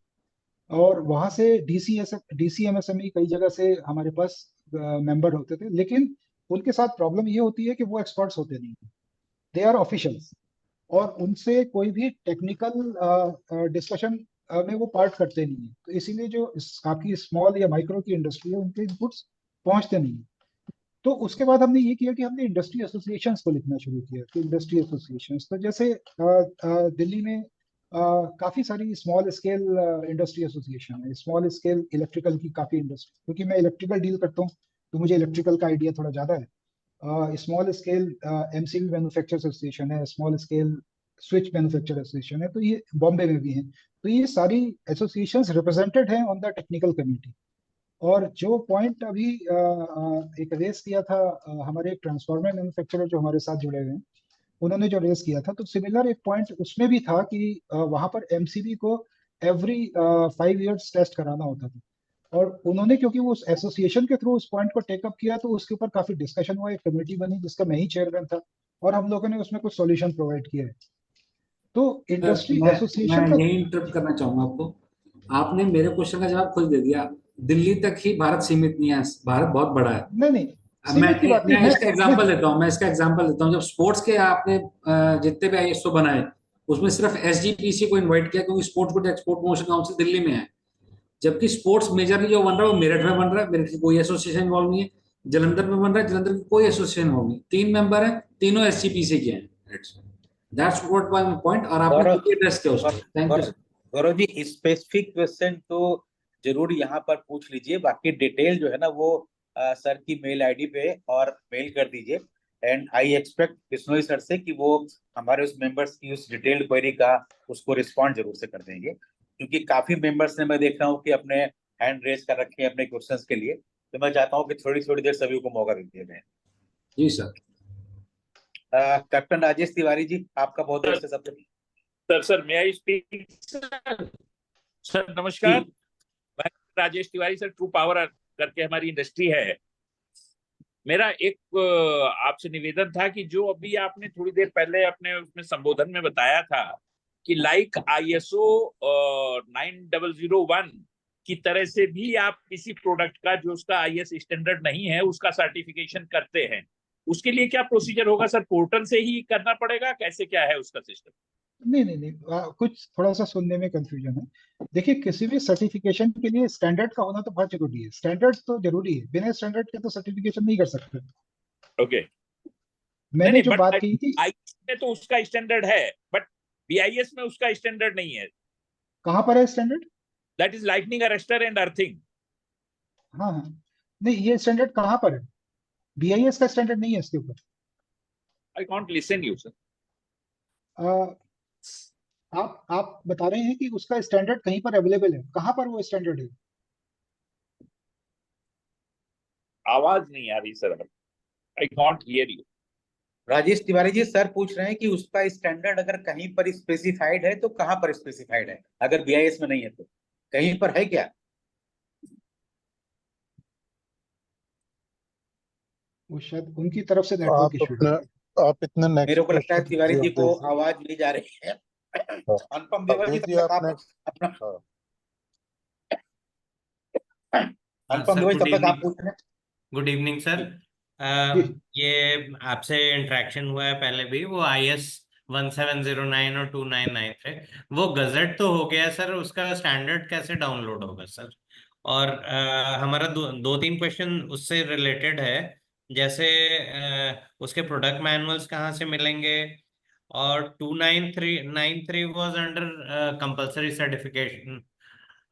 और वहां से DCMSME कई जगह से हमारे पास मेंबर होते थे, लेकिन उनके साथ प्रॉब्लम ये होती है कि वो एक्सपर्ट्स होते नहीं, दे आर ऑफिशियल्स, और उनसे कोई भी टेक्निकल डिस्कशन में वो पार्ट करते नहीं है। तो इसीलिए जो आपकी स्मॉल या माइक्रो की इंडस्ट्री है उनके इनपुट्स पहुंचते नहीं है। तो उसके बाद हमने ये किया कि हमने इंडस्ट्री एसोसिएशंस को लिखना शुरू किया। तो इंडस्ट्री एसोसिएशंस, तो जैसे दिल्ली में काफी सारी स्मॉल स्केल इंडस्ट्री एसोसिएशन है, स्मॉल स्केल इलेक्ट्रिकल की काफी इंडस्ट्री, क्योंकि मैं इलेक्ट्रिकल डील करता हूँ तो मुझे इलेक्ट्रिकल का आइडिया थोड़ा ज्यादा है। Small scale MCB manufacture association है, small scale switch manufacture association है, तो ये बॉम्बे में भी है। तो ये सारी एसोसिएशंस रिप्रेजेंटेड हैं ऑन द टेक्निकल कमेटी। और जो पॉइंट अभी एक रेस किया था हमारे एक ट्रांसफार्मर मैन्युफैक्चरर जो हमारे साथ जुड़े हुए हैं, उन्होंने जो रेस किया था, तो सिमिलर एक पॉइंट उसमें भी था कि वहां पर MCB को एवरी 5 इयर्स टेस्ट कराना होता था। और उन्होंने, क्योंकि वो उस एसोसिएशन के थ्रू उस पॉइंट को टेकअप किया, तो उसके ऊपर काफी डिस्कशन हुआ, एक कमेटी बनी जिसका मैं ही चेयरमैन था, और हम लोगों ने उसमें कुछ सॉल्यूशन प्रोवाइड किया है। तो इंडस्ट्री एसोसिएशन मैं का यही इंटरप्ट करना चाहूंगा आपको। आपने मेरे क्वेश्चन का जवाब खुद दे दिया। दिल्ली तक ही भारत सीमित नहीं है, भारत बहुत बड़ा है। नहीं, अब सीमित की बात नहीं, मैं इसका एग्जांपल देता हूँ, जब स्पोर्ट्स के आपने जितने भी ISO बनाए, उसमें सिर्फ SGPC को इनवाइट किया क्योंकि sports good export promotion council Delhi में है। जबकि स्पोर्ट्स मेजरली जो बन रहा है वो मेरठ में बन रहा है, मेरठ की कोई एसोसिएशन इन्वॉल्व नहीं है। जलंधर में बन रहा है, जलंधर की कोई एसोसिएशन इन्वॉल्व नहीं। 3 मेंबर है, तीनों SGPC के हैं। That's what my point. और आपने गौरव, खुद एड्रेस किया उसको। Thank you sir. Gaurav ji, specific question तो जरूर यहाँ पर पूछ लीजिए, बाकी डिटेल जो है ना वो सर की मेल ID पे और मेल कर दीजिए। And I expect Bishnoi sir से कि वो हमारे उस मेंबर्स की उस डिटेल्ड क्वेरी का उसको रिस्पॉन्ड जरूर से कर देंगे, क्योंकि काफी मेंबर्स ने, मैं देख रहा हूँ कि अपने हैंड रेज कर रखे हैं अपने क्वेश्चंस के लिए। तो मैं चाहता हूँ कि थोड़ी थोड़ी देर सभी को मौका दे दिया जाए। जी सर। कैप्टन राजेश तिवारी जी, आपका बहुत देर से सब sir may I speak sir? नमस्कार, मैं Rajesh Tiwari sir, true power करके हमारी इंडस्ट्री है। मेरा एक आपसे निवेदन था कि जो अभी आपने थोड़ी देर पहले अपने उसमें संबोधन में बताया था कि लाइक ISO 9001 की तरह से भी आप किसी प्रोडक्ट का जो उसका IS स्टैंडर्ड नहीं है उसका सर्टिफिकेशन करते हैं, उसके लिए क्या प्रोसीजर होगा सर? पोर्टल से ही करना पड़ेगा, कैसे क्या है उसका सिस्टम? नहीं, कुछ थोड़ा सा सुनने में कंफ्यूजन है। देखिए, किसी भी सर्टिफिकेशन के लिए स्टैंडर्ड का होना तो बहुत जरूरी है। स्टैंडर्ड तो जरूरी है, बिना स्टैंडर्ड के तो सर्टिफिकेशन नहीं कर सकते। ओके। मैंने जो बात की थी, IS में तो उसका स्टैंडर्ड है, बट BIS में उसका स्टैंडर्ड नहीं है। कहाँ पर है standard? That is lightning arrester and earthing. हाँ, नहीं, ये स्टैंडर्ड कहाँ पर है? BIS का स्टैंडर्ड नहीं है इसके ऊपर। I can't listen you sir. आप बता रहे हैं कि उसका स्टैंडर्ड कहीं पर अवेलेबल है, कहाँ पर वो स्टैंडर्ड है? आवाज नहीं आ रही sir, I can't hear you. Rajesh Tiwari ji, sir पूछ रहे हैं कि उसका स्टैंडर्ड अगर कहीं पर स्पेसिफाइड है तो कहाँ पर स्पेसिफाइड है? अगर BIS में नहीं है तो कहीं पर है क्या? वो शायद उनकी तरफ से नेटवर्क इशू है। आप इतना मेरे को लगता है तिवारी जी को दीजिए। आवाज नहीं जा रही है। अनुपम देवर जी, दीजिए तब तक आप आपने। अपना अनुपम देवर जी, तब तक आप पूछ रहे हैं। Good evening sir. ये आपसे इंटरेक्शन हुआ है पहले भी, वो IS 1709 और 299 थे, वो गजट तो हो गया सर, उसका स्टैंडर्ड कैसे डाउनलोड होगा सर? और हमारा दो तीन क्वेश्चन उससे रिलेटेड है, जैसे उसके प्रोडक्ट मैनुअल्स कहाँ से मिलेंगे, और 2993 वाज अंडर कंपलसरी सर्टिफिकेशन।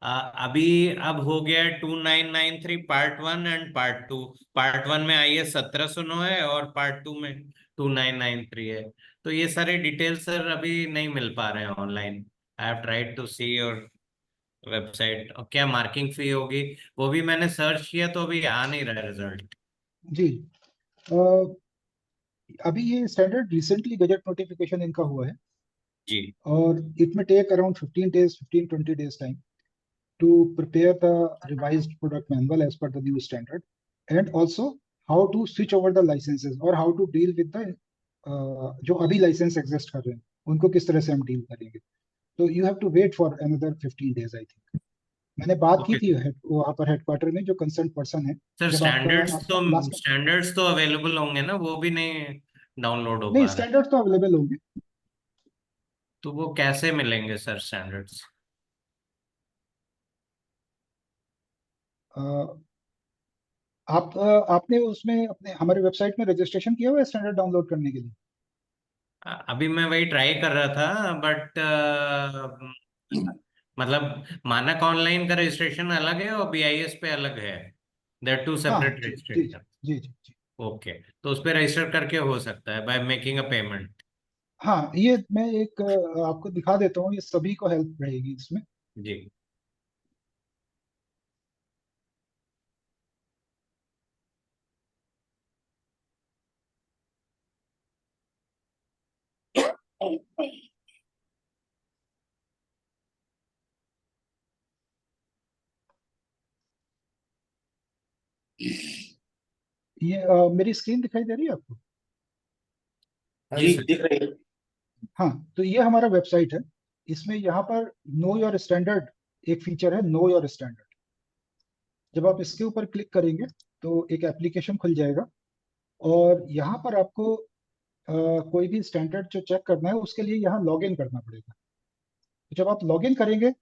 अभी अब हो गया 2993 पार्ट 1 एंड पार्ट 2। पार्ट 1 में IS 1709 है और पार्ट 2 में 2993 है। तो ये सारे डिटेल्स सर अभी नहीं मिल पा रहे हैं online. I have tried to see your website. और क्या मार्किंग फी होगी वो भी मैंने सर्च किया तो अभी आ नहीं रहा है रिजल्ट। जी, अभी ये स्टैंडर्ड रिसेंटली गजट नोटिफिकेशन इनका हुआ है जी, और इट में take around 15-20 days time to prepare the revised product manual as per the new standard, and also how to switch over the licenses और how to deal with the जो अभी licence exist कर रहे हैं उनको किस तरह से हम डील करेंगे। तो you have to wait for another 15 days I think. मैंने बात की ओके थी वहां पर हेडक्वार्टर में जो कंसर्न पर्सन है। सर, जब आपका लास्ट स्टैंडर्ड्स तो अवेलेबल होंगे ना, वो भी नहीं डाउनलोड हो नहीं, पा रहे, स्टैंडर्ड तो अवेलेबल होंगे। तो वो कैसे मिलेंगे सर स्टैंडर्ड्स? आपने उसमें अपने हमारे वेबसाइट में रजिस्ट्रेशन किया हुआ है स्टैंडर्ड डाउनलोड करने के लिए? अभी मैं वही ट्राई कर रहा था, बट मतलब मानक ऑनलाइन का रजिस्ट्रेशन अलग है और बीआईएस पे अलग है, देयर टू हाँ सेपरेट जी जी रजिस्ट्रेशन। जी जी जी। ओके, तो उस पर रजिस्टर करके हो सकता है बाय मेकिंग अ पेमेंट। हाँ, ये मैं एक आपको दिखा देता हूँ, ये सभी को हेल्प रहेगी इसमें। जी ये मेरी स्क्रीन दिखाई दे रही है आपको? जी सर। दिख रही है। हाँ, तो ये हमारा वेबसाइट है। इसमें यहाँ पर नो योर स्टैंडर्ड एक फीचर है, नो योर स्टैंडर्ड। जब आप इसके ऊपर क्लिक करेंगे तो एक एप्लीकेशन खुल जाएगा, और यहाँ पर आपको कोई भी स्टैंडर्ड जो चेक करना है उसके लिए यहाँ लॉग इन करना पड़ेगा। जब आप लॉग इन करेंगे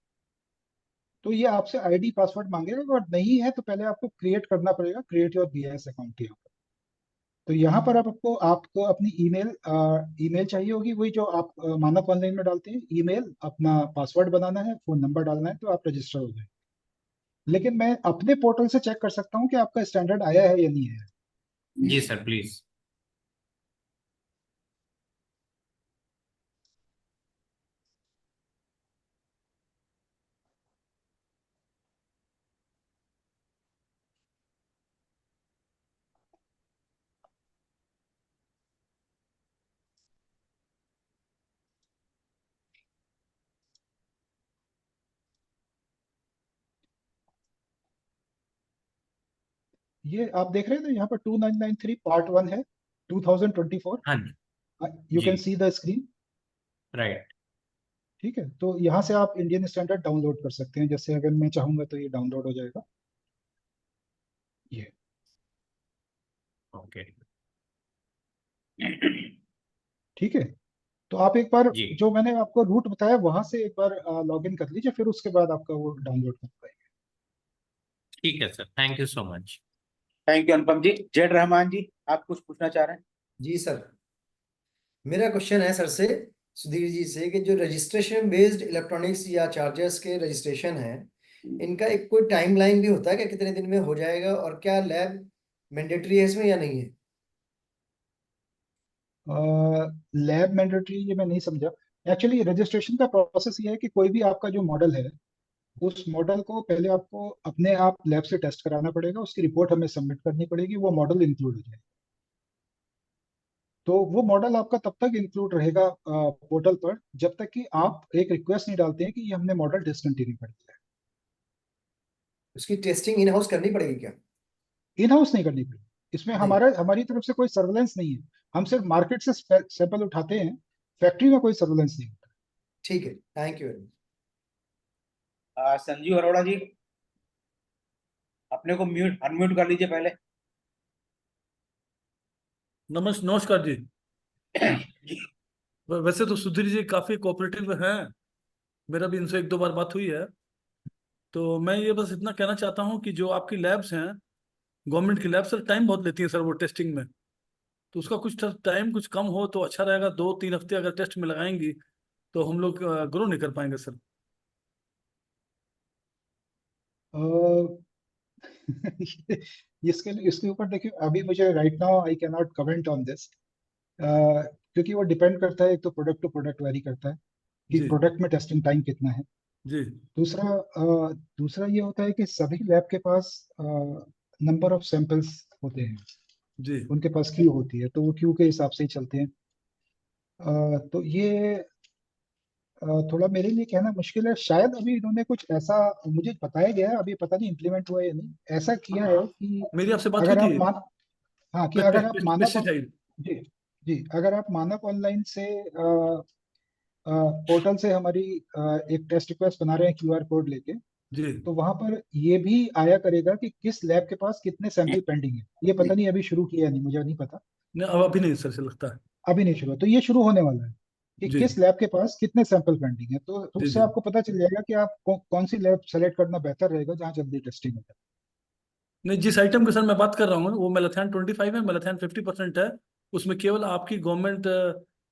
तो ये आपसे आईडी पासवर्ड मांगेगा, और नहीं है तो पहले आपको क्रिएट करना पड़ेगा, क्रिएट योर बीआईएस अकाउंट यहाँ पर। तो यहाँ पर आपको आपको अपनी ईमेल चाहिए होगी, वही जो आप मानक ऑनलाइन में डालते हैं, ईमेल, अपना पासवर्ड बनाना है, फोन नंबर डालना है, तो आप रजिस्टर हो जाए। लेकिन मैं अपने पोर्टल से चेक कर सकता हूँ कि आपका स्टैंडर्ड आया है या नहीं आया है। जी सर प्लीज। ये आप देख रहे हैं ना, यहाँ पर 2993 पार्ट 1 है, 2024। हाँ जी यू कैन जी सी द स्क्रीन। राइट। ठीक है, तो यहाँ से आप इंडियन स्टैंडर्ड डाउनलोड कर सकते हैं। जैसे अगर मैं चाहूंगा तो ये डाउनलोड हो जाएगा, ये। ओके ठीक है, तो आप एक बार जी जो मैंने आपको रूट बताया वहां से एक बार लॉग इन कर लीजिए, फिर उसके बाद आपका वो डाउनलोड कर पाएंगे। ठीक है sir, thank you so much. Thank you Anupam ji. Z Rahman ji, आप कुछ पूछना चाह रहे हैं? जी सर, मेरा क्वेश्चन है सर से, सुधीर जी से, कि जो रजिस्ट्रेशन बेस्ड इलेक्ट्रॉनिक्स या चार्जर्स के रजिस्ट्रेशन है, इनका एक कोई टाइमलाइन भी होता है कि कितने दिन में हो जाएगा, और क्या लैब मैंडेटरी है इसमें या नहीं है? लैब मैंडेटरी ये मैं नहीं समझा। एक्चुअली रजिस्ट्रेशन का प्रोसेस ये है कि कोई भी आपका जो मॉडल है, उस मॉडल को पहले आपको अपने आप लैब से टेस्ट कराना पड़ेगा, उसकी रिपोर्ट हमें सबमिट करनी पड़ेगी, वो मॉडल इंक्लूड हो जाएगा। तो वो मॉडल आपका तब तक इंक्लूड रहेगा पोर्टल पर जब तक कि आप एक रिक्वेस्ट नहीं डालते हैं कि ये हमने मॉडल डिसकंटिन्यू कर दिया है। उसकी टेस्टिंग इन हाउस करनी पड़ेगी क्या? इन हाउस नहीं करनी पड़ेगी, इसमें नहीं। हमारी तरफ से कोई सर्वेलेंस नहीं है। हम सिर्फ मार्केट से सैंपल उठाते हैं, फैक्ट्री में कोई सर्वेलेंस नहीं होता। ठीक है, thank you very much. Sanjeev Arora ji, अपने को म्यूट अनम्यूट कर लीजिए पहले। नमस्कार जी। वैसे तो सुधीर जी काफी कोऑपरेटिव हैं, मेरा भी इनसे एक दो बार बात हुई है। तो मैं ये बस इतना कहना चाहता हूँ कि जो आपकी लैब्स हैं, गवर्नमेंट की लैब, सर टाइम बहुत लेती है सर वो टेस्टिंग में। तो उसका कुछ टाइम कुछ कम हो तो अच्छा रहेगा। 2-3 हफ्ते अगर टेस्ट में लगाएंगी तो हम लोग ग्रो नहीं कर पाएंगे सर। इसके ऊपर देखिए, अभी मुझे right now I can not comment on this, क्योंकि वो डिपेंड करता है, एक तो प्रोडक्ट टू प्रोडक्ट वेरी करता है कि जी प्रोडक्ट में टेस्टिंग टाइम कितना है। जी दूसरा ये होता है कि सभी लैब के पास नंबर ऑफ सैंपल्स होते हैं, जी उनके पास क्यू होती है, तो वो क्यू के हिसाब से ही चलते हैं। तो ये थोड़ा मेरे लिए कहना मुश्किल है। शायद अभी इन्होंने कुछ ऐसा, मुझे बताया गया है, अभी पता नहीं इम्प्लीमेंट हुआ है या नहीं, ऐसा किया है कि मेरी आपसे बात हुई अगर आप थी। हाँ, कि अगर आप पेस्टिसाइड। जी जी, अगर आप मानक ऑनलाइन से पोर्टल से हमारी एक टेस्ट रिक्वेस्ट बना रहे हैं क्यूआर कोड लेके, जी तो वहां पर ये भी आया करेगा कि किस लैब के पास कितने सैंपल पेंडिंग है। ये पता नहीं अभी शुरू किया नहीं, मुझे नहीं पता। नहीं, अब अभी नहीं सर से लगता है। अभी नहीं शुरू, तो ये शुरू होने वाला है कि जी किस लैब के पास कितने सैंपल पेंडिंग है। तो जी उससे जी। आपको पता चल जाएगा कि आप कौन सी लैब सेलेक्ट करना बेहतर रहेगा जहाँ जल्दी टेस्टिंग हो जाए। नहीं, जिस आइटम की सर मैं बात कर रहा हूँ वो मेलाथैन 25 है, मेलाथैन 50% है। उसमें केवल आपकी गवर्नमेंट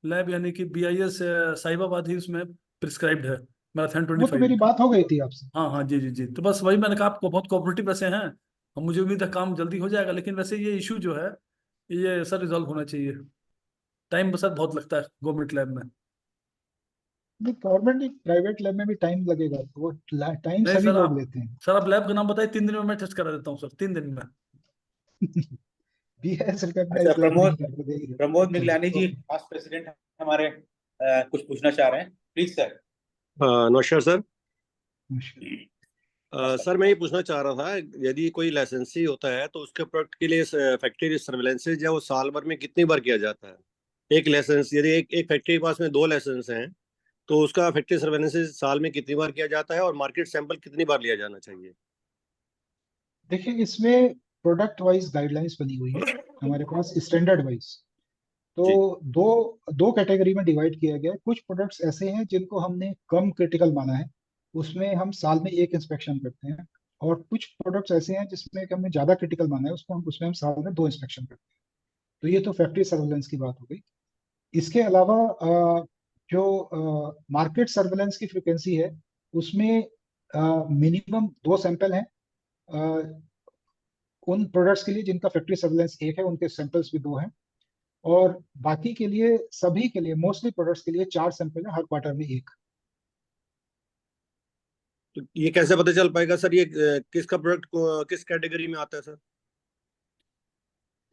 लैब यानी कि BIS साहिबाबाद ही उसमें प्रिस्क्राइब्ड है, मेलाथैन वो तो 25। मेरी बात हो गई थी आपसे। हाँ हाँ जी जी जी, तो बस वही मैंने कहा, आपको बहुत कोऑपरेटिव वैसे हैं, और मुझे उम्मीद है काम जल्दी हो जाएगा। लेकिन वैसे ये इशू जो है ये सर रिजॉल्व होना चाहिए। टाइम सर बहुत लगता है गवर्नमेंट लैब में। नहीं, गवर्नमेंट प्राइवेट लैब में भी टाइम लगेगा, तो वो टाइम नहीं सभी सर, लोग आप लेते हैं। सर आप लैब का नाम बताइए, 3 दिन में मैं टेस्ट करा देता हूँ सर, 3 दिन में। BIS अच्छा, रिकॉग्नाइज्ड लैब नहीं करते, देख रहे हो। प्रमोद चलिए, मिगलानी जी, ओके। पास्ट प्रेसिडेंट हमारे, कुछ पूछना चाह रहे हैं, प्लीज सर। नमस्कार सर। मुश्किल। सर मैं ये पूछना चाह रहा था, यदि कोई लाइसेंसी होता है तो उसके प्रोडक्ट के लिए फैक्ट्री सर्वेलेंसेज या वो साल भर में कितनी बार किया जाता है? एक लाइसेंस, यदि एक फैक्ट्री के पास में 2 लाइसेंस हैं तो उसका फैक्ट्री सर्वेलेंसेज साल में कितनी बार किया जाता है और मार्केट सैंपल कितनी बार लिया जाना चाहिए? देखिए, इसमें प्रोडक्ट वाइज गाइडलाइंस बनी हुई है हमारे पास, स्टैंडर्ड वाइज। तो जी दो दो कैटेगरी में डिवाइड किया गया है। कुछ प्रोडक्ट्स ऐसे हैं जिनको हमने कम क्रिटिकल माना है, उसमें हम साल में एक इंस्पेक्शन करते हैं। और कुछ प्रोडक्ट्स ऐसे हैं जिसमें कि हमने ज्यादा क्रिटिकल माना है, उसमें हम साल में 2 इंस्पेक्शन करते हैं। तो ये तो फैक्ट्री सर्वेलेंस की बात हो गई। इसके अलावा जो मार्केट सर्वेलेंस की फ्रिक्वेंसी है, उसमें मिनिमम 2 सैंपल हैं। अ, उन प्रोडक्ट्स के लिए जिनका फैक्ट्री सर्वेलेंस एक है, उनके सैंपल्स भी 2 हैं। और बाकी के लिए, सभी के लिए, मोस्टली प्रोडक्ट्स के लिए 4 सैंपल है, हर क्वार्टर में एक। तो ये कैसे पता चल पाएगा सर, ये किसका प्रोडक्ट किस कैटेगरी में आता है सर?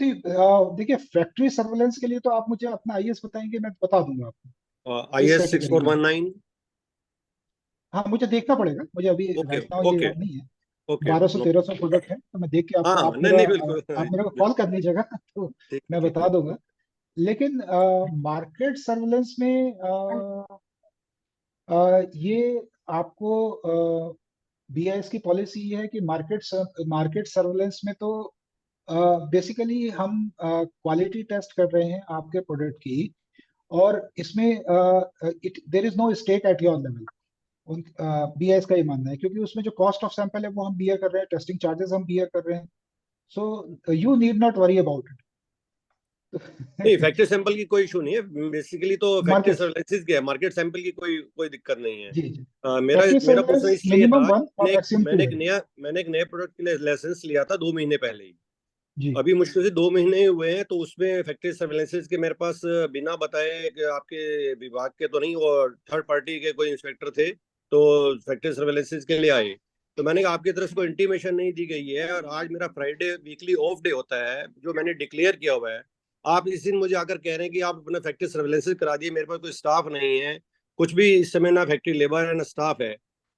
देखिए, फैक्ट्री सर्वेलेंस के लिए तो आप मुझे अपना IS बताएंगे, मैं बता दूंगा आपको किस IS कैटेगरी में। 6419। हाँ, मुझे देखना पड़ेगा, मुझे अभी ओके राइट नाउ ये ओके याद नहीं है। ओके 1200-1300 प्रोडक्ट है, तो मैं देख के आपको, हाँ आप नहीं मेरा नहीं बिल्कुल आप मेरे को कॉल कर लीजिएगा तो ठीक मैं ठीक बता है। दूंगा। लेकिन मार्केट सर्वेलेंस में ये आपको BIS की पॉलिसी ये है कि मार्केट सर्वेलेंस में तो बेसिकली हम क्वालिटी टेस्ट कर रहे हैं आपके प्रोडक्ट की। और इसमें there is no stake at your level. BIS का ये मानना है, क्योंकि उसमें जो कॉस्ट ऑफ सैंपल है वो हम बियर कर रहे हैं, टेस्टिंग चार्जेस हम बियर कर रहे हैं। So you need not worry about नहीं, इट। फैक्ट्री सैंपल की कोई इशू नहीं है, बेसिकली तो फैक्ट्री मार्केट, सर्विसेज की है, मार्केट सैंपल की कोई कोई दिक्कत नहीं है। जी जी। मेरा फैक्ट्री मेरा क्वेश्चन सर्वेलेंस इसलिए मिनिमम था, 1 और मैक्सिमम 2 है। मैंने एक नए प्रोडक्ट के लिए लाइसेंस लिया था 2 महीने पहले ही। जी अभी मुश्किल से 2 महीने ही हुए हैं, तो उसमें फैक्ट्री सर्वेलेंसेज के मेरे पास बिना बताए कि आपके विभाग के तो नहीं, और थर्ड पार्टी के कोई इंस्पेक्टर थे, तो फैक्ट्री सर्वेलेंसेज के लिए आए। तो मैंने कहा आपकी तरफ से कोई इंटीमेशन नहीं दी गई है, और आज मेरा फ्राइडे वीकली ऑफ डे होता है जो मैंने डिक्लेयर किया हुआ है। आप इस दिन मुझे आकर कह रहे हैं कि आप अपना फैक्ट्री सर्वेलेंसेज करा दिए, मेरे पास कोई स्टाफ नहीं है, कुछ भी इस समय ना फैक्ट्री लेबर है ना स्टाफ है।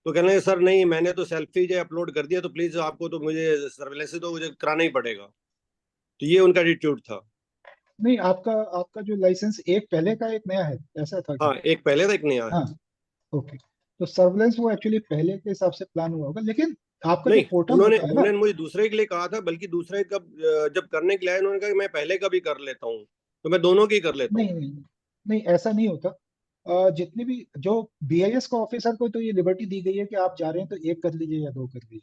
तो कहने लगे सर नहीं, मैंने तो सेल्फी जो अपलोड कर दिया, तो प्लीज आपको तो मुझे सर्वेलेंसेज तो मुझे कराना ही पड़ेगा। तो ये उनका एटीट्यूड था। नहीं, आपका आपका जो लाइसेंस एक पहले का एक नया है, ऐसा था क्या? हाँ, एक पहले था एक नया है। हाँ, ओके। तो सर्वेलेंस वो एक्चुअली पहले के हिसाब से प्लान हुआ होगा, लेकिन आपका जो नहीं, पोर्टल उन्होंने होता है ना। उन्होंने मुझे दूसरे के लिए कहा था, बल्कि दूसरे कब जब करने के लिए आए उन्होंने कहा कि मैं पहले का भी कर लेता हूँ, तो मैं दोनों की कर लेता नहीं हूँ। नहीं नहीं, ऐसा नहीं होता। जितने भी जो BIS का ऑफिसर को तो ये लिबर्टी दी गई है कि आप जा रहे हैं तो एक कर लीजिए या 2 कर लीजिए।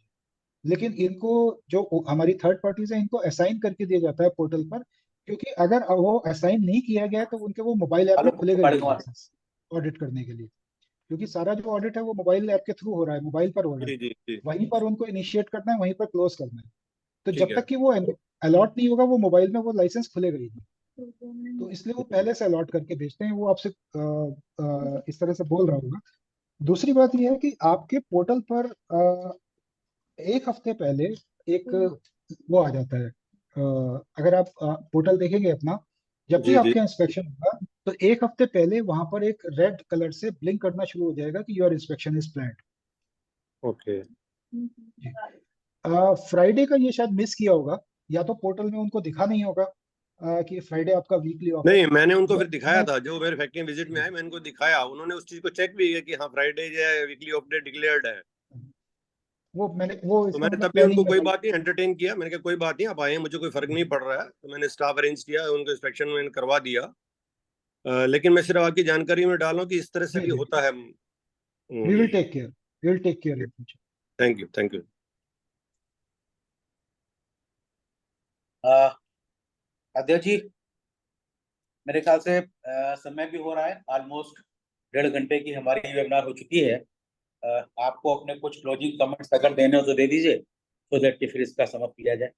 लेकिन इनको, जो हमारी थर्ड पार्टीज है, इनको असाइन करके दिया जाता है पोर्टल पर। क्योंकि अगर वो असाइन नहीं किया गया है तो उनके वो मोबाइल ऐप में खुलेगा ही नहीं लाइसेंस ऑडिट करने के लिए। क्योंकि सारा जो ऑडिट है वो मोबाइल ऐप के थ्रू हो रहा है, मोबाइल पर हो रहा है। जी जी जी वहीं पर उनको इनिशिएट करना है, वहीं पर क्लोज करना है। तो ठीक जब है। तक कि वो अलॉट नहीं होगा, वो मोबाइल में वो लाइसेंस खुलेगा ही नहीं। तो इसलिए वो पहले से अलॉट करके भेजते हैं। वो आपसे इस तरह से बोल रहा होगा। दूसरी बात यह है कि आपके पोर्टल पर एक हफ्ते पहले एक वो आ जाता है। अगर आप पोर्टल देखेंगे अपना, जब भी जी जी आपका इंस्पेक्शन होगा तो एक हफ्ते पहले वहां पर एक रेड कलर से ब्लिंक करना शुरू हो जाएगा कि your inspection is planned. Okay. Friday का ये शायद मिस किया होगा, या तो पोर्टल में उनको दिखा नहीं होगा कि फ्राइडे आपका वीकली ऑफ है। नहीं, मैंने उनको फिर मैं दिखाया मैं था, जो मेरे फैक्ट्री विजिट में आए मैंने उनको दिखाया, उन्होंने उस चीज को चेक भी किया कि हाँ फ्राइडे जो है वीकली ऑफ डे डिक्लेयर्ड है। वो तो इसका मैंने मतलब तभी उनको प्लानिंग में कोई था। बात नहीं एंटरटेन किया, मैंने कहा कोई बात नहीं आप आए, मुझे कोई फर्क नहीं पड़ रहा है। तो मैंने स्टाफ अरेंज किया, उनको इंस्पेक्शन मैंने करवा दिया। लेकिन मैं सिर्फ आपकी जानकारी में डालूं कि इस तरह से जी भी जी, होता है। We will take care, we will take care in future. Thank you, thank you. अध्यक्ष जी, मेरे ख्याल से समय भी हो रहा है, ऑलमोस्ट 1.5 घंटे की हमारी वेबिनार हो चुकी है। आपको अपने कुछ क्लोजिंग कमेंट्स अगर देने हो तो दे दीजिए, सो दैट कि फिर इसका समाप्त किया जाए।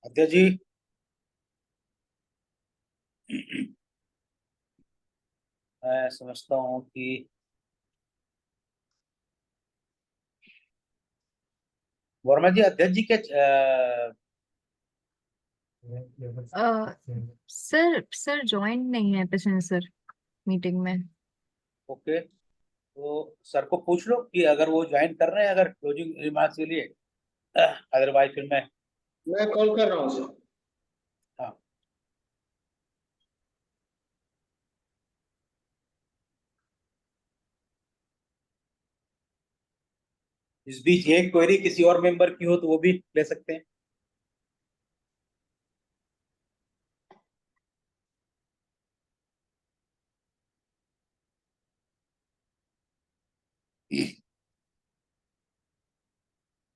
अध्यक्ष जी। मैं समझता हूँ कि वर्मा जी, अध्यक्ष जी के सर ज्वाइन नहीं है पेशेंट सर मीटिंग में। ओके, तो सर को पूछ लो कि अगर वो ज्वाइन कर रहे हैं, अगर क्लोजिंग रिमार्क्स के लिए, अदरवाइज फिर मैं कॉल कर रहा हूँ सर। हाँ, इस बीच एक क्वेरी किसी और मेंबर की हो तो वो भी ले सकते हैं।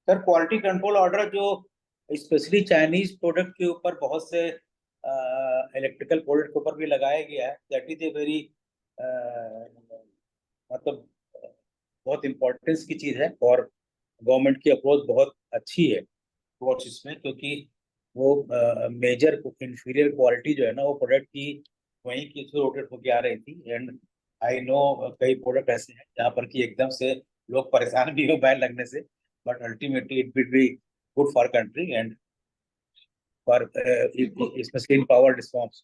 सर, क्वालिटी कंट्रोल ऑर्डर जो स्पेशली चाइनीज प्रोडक्ट के ऊपर, बहुत से इलेक्ट्रिकल प्रोडक्ट के ऊपर भी लगाया गया है, दैट इज ए वेरी मतलब बहुत इम्पोर्टेंस की चीज है, और गवर्नमेंट की अप्रोच बहुत अच्छी है टुवर्ड्स इसमें, क्योंकि वो मेजर इंफीरियर क्वालिटी जो है ना, वो प्रोडक्ट की वहीं की थ्रू रोटेट होकर आ रही थी। एंड आई नो कई प्रोडक्ट ऐसे हैं जहाँ पर कि एकदम से लोग परेशान भी हो बैन लगने से, but ultimately it will be good for country and for specially in power discoms.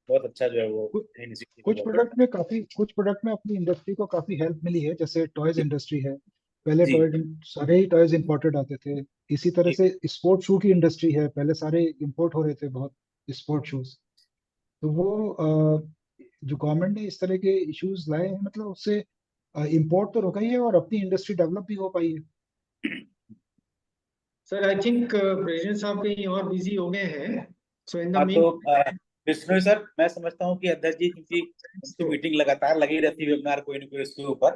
बहुत अच्छा जो है वो इनिशिएटिव कुछ गवर्नमेंट कुछ प्रोडक्ट में अपनी इंडस्ट्री को काफी हेल्प मिली है, जैसे टॉयज इंडस्ट्री है। पहले जी टॉय सारे ही टॉयज इंपोर्टेड आते थे। इसी तरह जी। से स्पोर्ट शू की इंडस्ट्री है, पहले सारे इंपोर्ट हो रहे थे बहुत स्पोर्ट शूज। तो वो जो गवर्नमेंट ने इस तरह के इश्यूज लाए हैं, मतलब उससे इंपोर्ट तो रुका ही है और अपनी इंडस्ट्री डेवलप भी हो पाई है। सर आई थिंक प्रेसिडेंट साहब कहीं और बिजी हो गए हैं, सो इन द हाँ, मीन तो विष्णु सर, मैं समझता हूँ कि अध्यक्ष जी, क्योंकि उनकी मीटिंग लगातार लगी रहती है वेबिनार कोई ना कोई इसके ऊपर,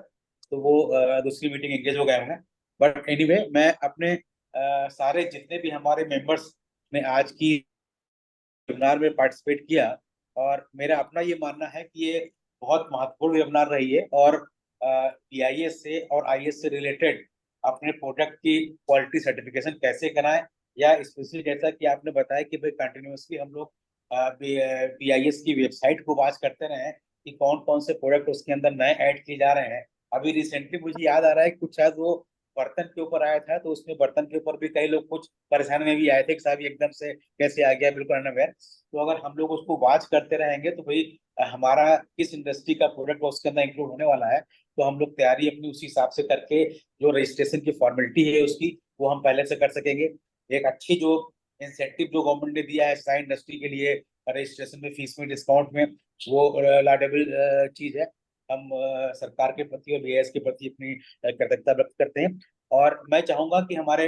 तो वो दूसरी मीटिंग एंगेज हो गए होंगे। बट एनीवे, मैं अपने सारे जितने भी हमारे मेंबर्स ने आज की वेबिनार में पार्टिसिपेट किया, और मेरा अपना ये मानना है कि ये बहुत महत्वपूर्ण वेबिनार रही है, और पीआईएस से और आईएएस से रिलेटेड अपने प्रोडक्ट की क्वालिटी सर्टिफिकेशन कैसे कराएं, या स्पेशली जैसा कि आपने बताया कि भाई कंटिन्यूसली हम लोग पीआईएस की वेबसाइट को वॉच करते रहे कि कौन कौन से प्रोडक्ट उसके अंदर नए ऐड किए जा रहे हैं। अभी रिसेंटली मुझे याद आ रहा है, कुछ शायद वो बर्तन के ऊपर आया था, तो उसमें बर्तन के ऊपर भी कई लोग कुछ परेशानी में भी आए थे कि साहब ये एकदम से कैसे आ गया, बिल्कुल अनअवेयर। तो अगर हम लोग उसको वॉच करते रहेंगे तो भाई हमारा किस इंडस्ट्री का प्रोडक्ट उसके अंदर इंक्लूड होने वाला है, तो हम लोग तैयारी अपनी उसी हिसाब से करके जो रजिस्ट्रेशन की फॉर्मेलिटी है उसकी, वो हम पहले से कर सकेंगे। एक अच्छी जो इंसेंटिव जो गवर्नमेंट ने दिया है साइन इंडस्ट्री के लिए, रजिस्ट्रेशन में, फीस में, डिस्काउंट में, वो लाडेबल चीज है। हम सरकार के प्रति और बीआईएस के प्रति अपनी कृतज्ञता व्यक्त करते हैं। और मैं चाहूंगा कि हमारे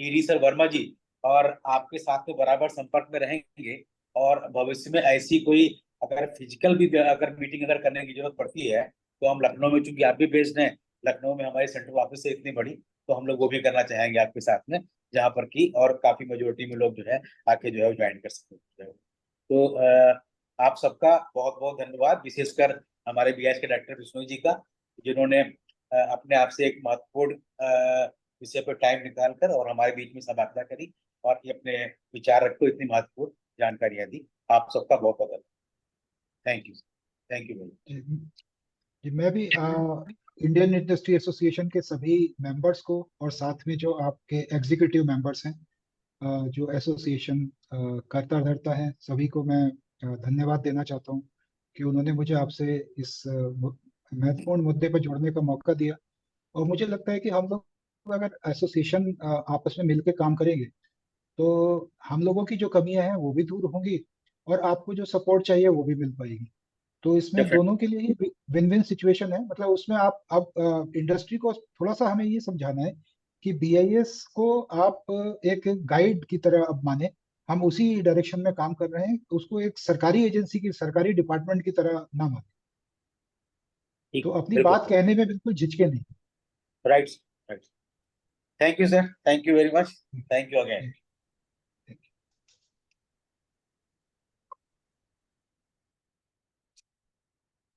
ईडी सर वर्मा जी और आपके साथ में बराबर संपर्क में रहेंगे, और भविष्य में ऐसी कोई अगर फिजिकल भी अगर मीटिंग अगर करने की जरूरत पड़ती है, तो हम लखनऊ में, चूंकि आप भी बेस्ड हैं लखनऊ में, हमारी सेंट्रल ऑफिस है इतनी बड़ी, तो हम लोग वो भी करना चाहेंगे आपके साथ में, जहाँ पर की और काफी मेजोरिटी में लोग जो है आके जो है ज्वाइन कर सकते हैं। तो आप सबका बहुत बहुत धन्यवाद, विशेषकर हमारे बीआईएस के डॉक्टर विष्णु जी का, जिन्होंने अपने आप से एक महत्वपूर्ण विषय पर टाइम निकाल कर और हमारे बीच में सभागता करी, और ये अपने विचार रखते हुए इतनी महत्वपूर्ण जानकारियां दी। आप सबका बहुत बहुत धन्यवाद। Thank you, thank you. जी, मैं भी इंडियन इंडस्ट्री एसोसिएशन के सभी मेंबर्स को, और साथ में जो आपके एग्जीक्यूटिव मेंबर्स हैं, जो एसोसिएशन करता धरता है, सभी को मैं धन्यवाद देना चाहता हूँ कि उन्होंने मुझे आपसे इस महत्वपूर्ण मुद्दे पर जुड़ने का मौका दिया। और मुझे लगता है कि हम लोग अगर एसोसिएशन आपस में मिलकर काम करेंगे, तो हम लोगों की जो कमियां हैं वो भी दूर होंगी, और आपको जो सपोर्ट चाहिए वो भी मिल पाएगी। तो इसमें दोनों के लिए ही विन विन सिचुएशन है। मतलब उसमें आप अब इंडस्ट्री को थोड़ा सा हमें ये समझाना है कि बीआईएस को आप एक गाइड की तरह अब माने, हम उसी डायरेक्शन में काम कर रहे हैं, उसको एक सरकारी एजेंसी की, सरकारी डिपार्टमेंट की तरह ना माने। ठीक, तो अपनी बिल्कुल। बात कहने में बिल्कुल झिझके नहीं। Right, right. Thank you sir, thank you very much, thank you again.